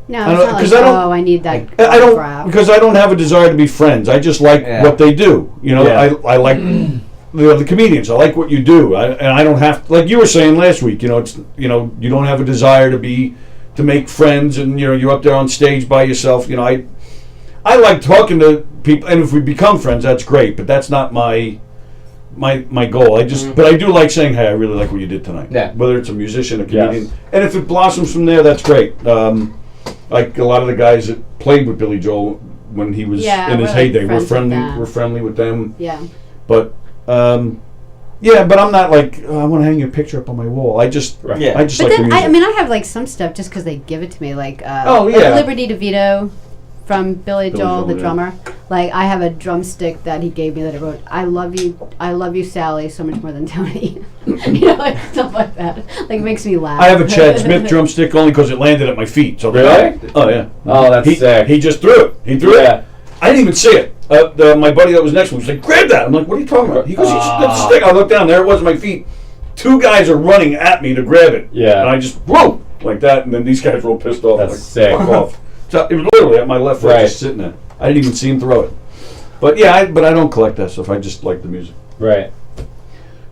No, it's not like, I need that. I don't grab. because I don't have a desire to be friends. I just like what they do. You know, I like the comedians. I like what you do. And I don't have, like you were saying last week. You know, it's you don't have a desire to make friends, and you're up there on stage by yourself. You know, I like talking to people, and if we become friends, that's great. But that's not my goal. But I do like saying, hey, I really like what you did tonight. Yeah. Whether it's a musician, a comedian, and if it blossoms from there, that's great. Like a lot of the guys that played with Billy Joel when he was in his heyday, we're friendly with them. Yeah. But but I'm not like, I want to hang your picture up on my wall. I just But like the then music. I have like some stuff just because they give it to me, like like Liberty DeVito from Billy Joel, the drummer. Like I have a drumstick that he gave me that I wrote, I love you, Sallie, so much more than Tony. Like stuff like that. Like it makes me laugh. I have a Chad Smith drumstick only because it landed at my feet. So really? Oh yeah. Oh, that's sick. He just threw it. He threw it. I didn't even see it. My buddy that was next to me was like, grab that. I'm like, what are you talking about? He goes, that's a stick. I looked down. There it was at my feet. 2 guys are running at me to grab it. Yeah. And I just, whoa, like that. And then these guys were all pissed off. That's like, sick. Fuck off. So it was literally at my left foot, just sitting there. I didn't even see him throw it. But yeah, I don't collect that stuff. I just like the music. Right.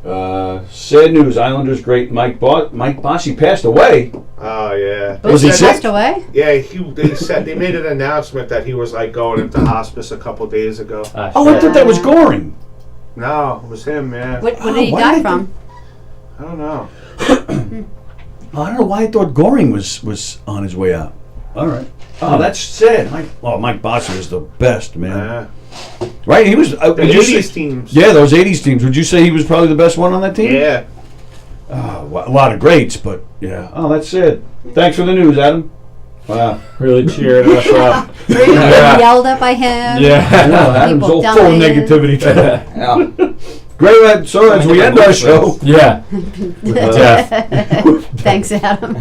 Sad news. Islanders great Mike Bossy passed away. Oh yeah. Was he passed away? Yeah, they made an announcement that he was like going into hospice a couple days ago. I thought that was Goring. No, it was him, man. What did he die from? I don't know. I don't know why I thought Goring was on his way out. All right. Oh, that's sad. Mike Bossy was the best, man. Right? He was the 80s teams. Yeah, those 80s teams. Would you say he was probably the best one on that team? Yeah. A lot of greats, but yeah. Oh, that's sad. Thanks for the news, Adam. Wow. Really cheered us up. Yelled at by him. Yeah. Adam's all full of negativity today. Great, so as we end our show. Yeah. Thanks, Adam.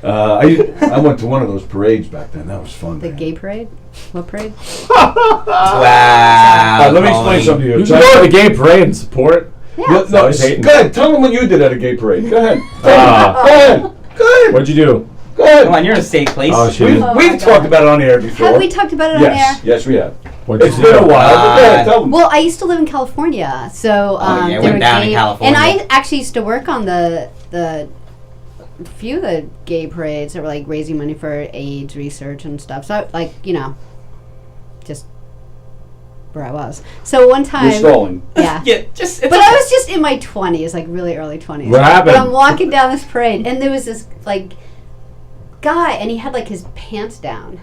I went to one of those parades back then. That was fun. The gay parade? What parade? Wow. Let me explain something to you. You should go to the gay parade and support. Yeah. No, go ahead. Tell them what you did at a gay parade. Go ahead. Go ahead. What'd you do? Go ahead. Come on, you're in a safe place. Oh, we've talked about it on air before. Have we talked about it on air? Yes, we have. It's been a while. But go ahead, tell them. Well, I used to live in California, so it went down in California. and I actually used to work on the few of the gay parades that were like raising money for AIDS research and stuff. So like just where I was. So one time, You're stalling. Yeah, Yeah, but I was just in my 20s, like really early 20s. What happened? But I'm walking down this parade, and there was this like guy, and he had like his pants down,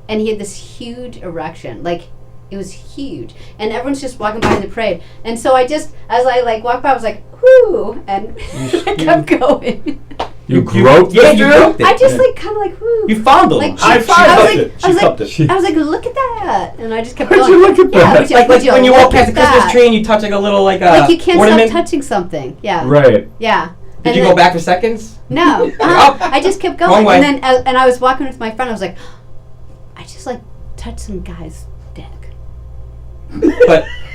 and he had this huge erection, like it was huge, and everyone's just walking by in the parade, and so I just, as I like walked by, I was like, whoo, and I kept going. You groped Yeah, it? you groped it. I just like kind of like woo. You fondled. Like I I was like, look at that, and I just kept going. Why'd you look at that? Would Like when you walk past the Christmas that? tree and you touch like a little like you can't ornament. stop touching something. Yeah. Right. Yeah. Did you go back for seconds? No. I just kept Wrong going, way. and then and I was walking with my friend. I was like, I just like touched some guy's dick.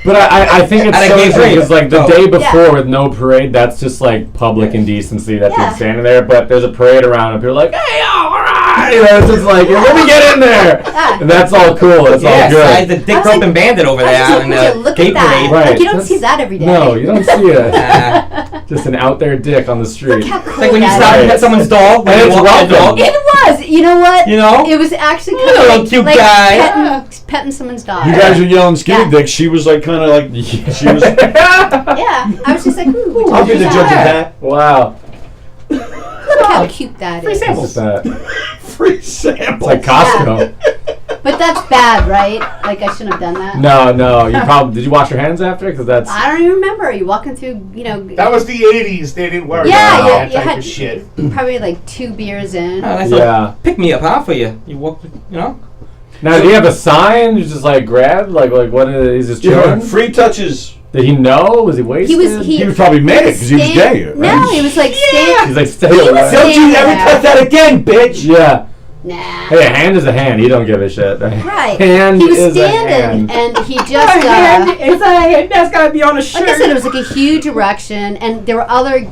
But I think it's At a so gay interesting parade. because like the Oh. day before Yeah. with no parade, that's just like public indecency. That's Yeah. just standing there. But there's a parade around and people are like, hey, all right, you know, it's just like, let me get in there, and that's all cool. It's all Yeah, good. size the dick roping bandit over there out in the Look gay at that. parade. Right. Like you don't That's- see that every day. No, you don't see it. Ah. Just an out there dick on the street. Look how cool It's like when you that stop and is. pet someone's dog. When And you it's walk that welcome. dog. It was. You know what? You know? It was actually kind Little of like, cute like guy. petting someone's dog. You guys were yelling skinny Yeah. dick. She was like kind of like she was. Yeah, I was just like, ooh, I'll be the judge of that. Wow. look how cute that Free is. samples. What's that? Free sample. It's like Costco. But that's bad, right? Like I shouldn't have done that. No. You probably did. You wash your hands after? Because that's. I don't even remember. You walking through, That was the 80s. They didn't worry Yeah, about you that type had of shit. probably like 2 beers in. Oh, nice Yeah. little pick me up, huh? For you. You walk, you know. Now, do you have a sign? You just like grab, like what is this children? Free touches. Did he know? Was he wasted? He was probably mad because he was gay. Right? No, he was like stand. He's like, stay He was away. Don't you ever there. touch that again, bitch. Yeah. Nah. Hey, a hand is a hand. He don't give a shit. Right. Hand He was is standing, a hand. and he just. It's a hand. That's gotta be on a shirt. Like I said, it was like a huge erection, and there were other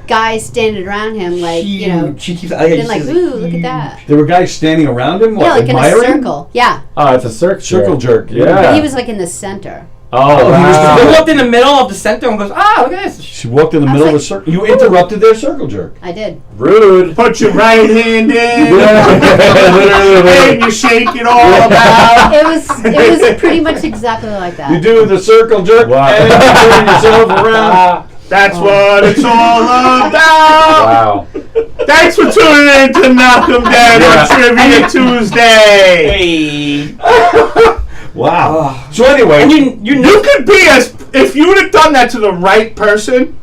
guys standing around him, like you know, She keeps. been like, ooh, look at that. There were guys standing around him, what, Yeah, like in a admiring? circle. Yeah, Oh, it's a circle jerk. Yeah. but he was like in the center. Oh, wow. He walked in the middle of the center and goes, "Ah, look at this." She walked in the I was middle of a like, circle. You interrupted their circle jerk. I did. Rude. Put your right hand in. Literally. And you shake it all about. It was pretty much exactly like that. You do the circle jerk Wow. and you turn yourself around. That's what it's all about. Wow. Thanks for tuning in to Knockem Dead on Trivia Tuesday. Hey. Wow. So anyway, And You could be if you would have done that to the right person,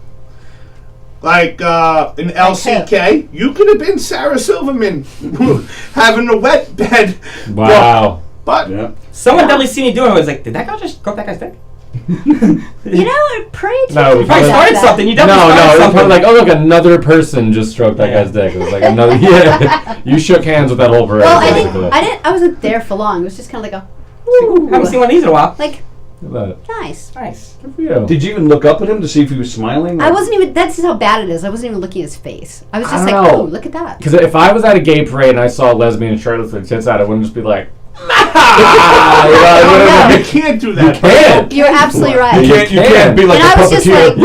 like in LCK, you could have been Sarah Silverman having a wet bed. Wow. But yeah. Someone definitely seen you doing it. Was like, did that guy just grab that guy's dick? You know, pray to No, me we Probably Yeah. started something. You definitely No, started it's something. probably like, oh look, another person just stroked that Yeah. guy's dick. It was like another. Yeah. You shook hands with that whole parade. Well, basically. I wasn't there for long. It was just kind of like a, Haven't seen one of these in a while. like Look at nice. Nice. that. Good for you. Did you even look up at him to see if he was smiling? I wasn't even. That's how bad it is. I wasn't even looking at his face. I was just I like, don't know. oh, look at that. Because if I was at a gay parade and I saw a lesbian shirtless with tits out, I wouldn't just be like, you can't do that. You can't. You're absolutely right. You can't be like And a I was just puppeteer. like- To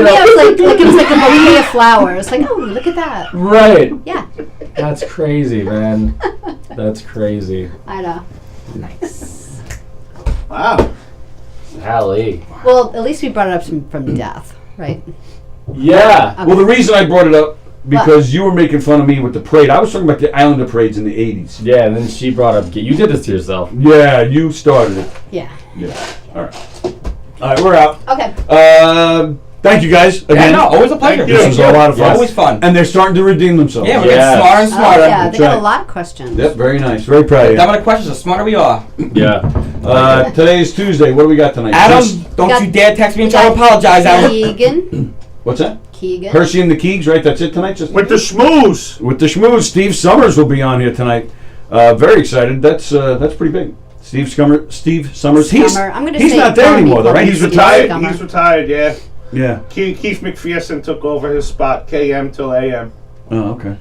me, I was like it was like a bouquet of flowers. Like, oh, look at that. Right. Yeah, That's crazy, man. That's crazy. I know. Nice. Wow. Sallie. Well, at least we brought it up from death, right? Yeah. Okay. Well, the reason I brought it up because you were making fun of me with the parade. I was talking about the Islander parades in the 80s. Yeah, and then she brought up, you did this to yourself. Yeah, you started it. Yeah. Yeah. All right. All right, we're out. Okay. Thank you guys again. Yeah, no, always a pleasure. This was a lot of fun. Always fun. And they're starting to redeem themselves. Yeah, we're getting smarter and Oh smarter. yeah, That's they got right. a lot of questions. Yep, very nice. Very proud of you. The dumber the questions, the smarter we are. Yeah. Today is Tuesday. What do we got tonight? Adam, Just- don't got- you dare text me and We try to got apologize, Adam. Keegan. What's that? Keegan. Hershey and the Keegs, right? That's it tonight? Just With the schmooze. With the schmooze. Steve Summers will be on here tonight. Very excited. That's pretty big. Steve Summers. Scummer. I'm gonna he's say not there call me anymore, though, right? He's Steve retired. Scummer. He's retired, yeah. Yeah. Keith McPherson took over his spot, KM till AM. Oh, okay.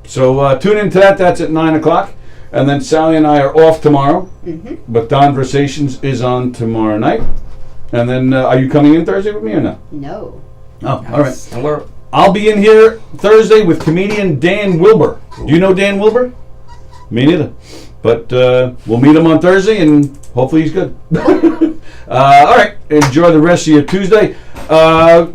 So tune into that. That's at 9 o'clock. And then Sallie and I are off tomorrow. Mm-hmm. But Donversations is on tomorrow night. And then are you coming in Thursday with me or no? No. Oh, all right. And I'll be in here Thursday with comedian Dan Wilbur. Do you know Dan Wilbur? Me neither. But we'll meet him on Thursday, and hopefully he's good. All right. Enjoy the rest of your Tuesday.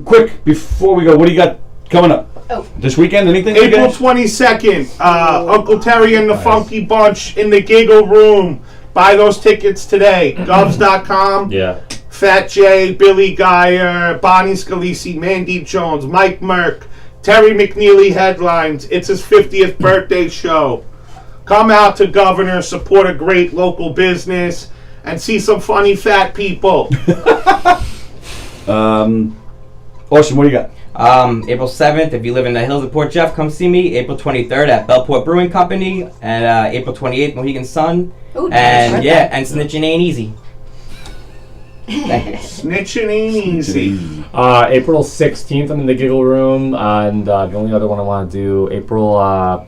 Quick, before we go, what do you got coming up? Oh. This weekend, anything? April 22nd, Uncle Terry and the Funky Bunch in the Giggle Room. Buy those tickets today. Govs.com. Yeah. Fat J, Billy Geyer, Bonnie Scalisi, Mandy Jones, Mike Merck, Terry McNeely headlines. It's his 50th birthday show. Come out to Governor, support a great local business, and see some funny fat people. Austin, what do you got? April 7th, if you live in the hills of Port Jeff, come see me. April 23rd at Bellport Brewing Company. And April 28th, Mohegan Sun. Ooh, And yeah, and snitching ain't easy. Snitching ain't easy. April 16th, I'm in the Giggle Room. And the only other one I want to do, April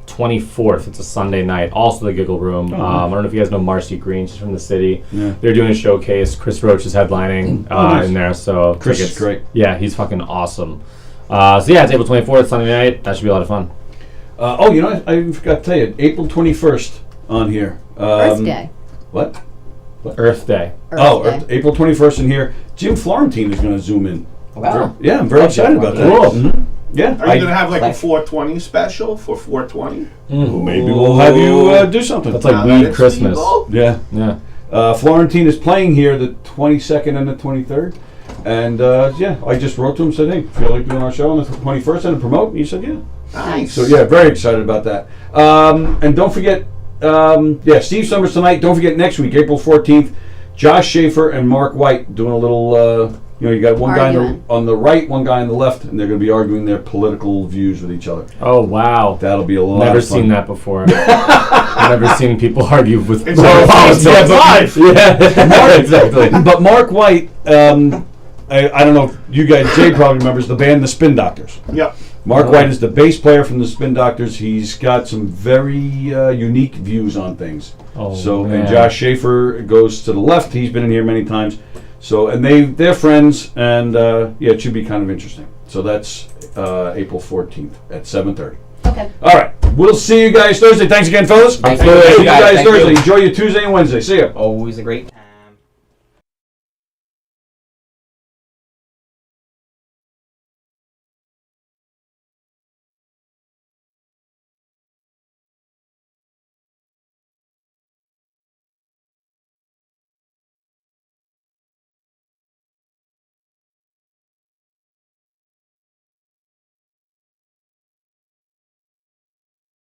24th, it's a Sunday night, also the Giggle Room. I don't know if you guys know Marcy Green, she's from the city. Yeah. They're doing a showcase. Chris Roach is headlining nice. in there. So Chris is great. Yeah, he's fucking awesome. So yeah, it's April 24th, Sunday night. That should be a lot of fun. I even forgot to tell you, April 21st on here. Earth Day. What? Earth Day. Earth Day. April 21st in here. Jim Florentine is going to zoom in. Wow. Yeah, I'm very excited about that. Cool. Mhm. Yeah. Are you going to have like a 420 special for 420? Maybe we'll have you do something. That's like weed Christmas. Yeah. Yeah. Florentine is playing here the 22nd and the 23rd. And I just wrote to him and said, hey, feel like doing our show on the 21st and to promote? And he said, yeah. Nice. So, yeah, very excited about that. And don't forget, Steve Summers tonight. Don't forget next week, April 14th, Josh Schaefer and Mark White doing a little, you got one guy on the right, one guy on the left, and they're going to be arguing their political views with each other. Oh, wow. That'll be a lot Never of fun. seen that before. I've never seen people argue with It's live. Yeah, exactly. But Mark White, I don't know if you guys, Jay probably remembers the band The Spin Doctors. Yep. Mark White is the bass player from the Spin Doctors. He's got some very unique views on things. And Josh Schaefer goes to the left. He's been in here many times. So, and they're friends, and it should be kind of interesting. So that's April 14th at 7:30. Okay. All right. We'll see you guys Thursday. Thanks again, fellas. Thanks. See you guys Thank you. Thursday. Enjoy your Tuesday and Wednesday. See ya. Always a great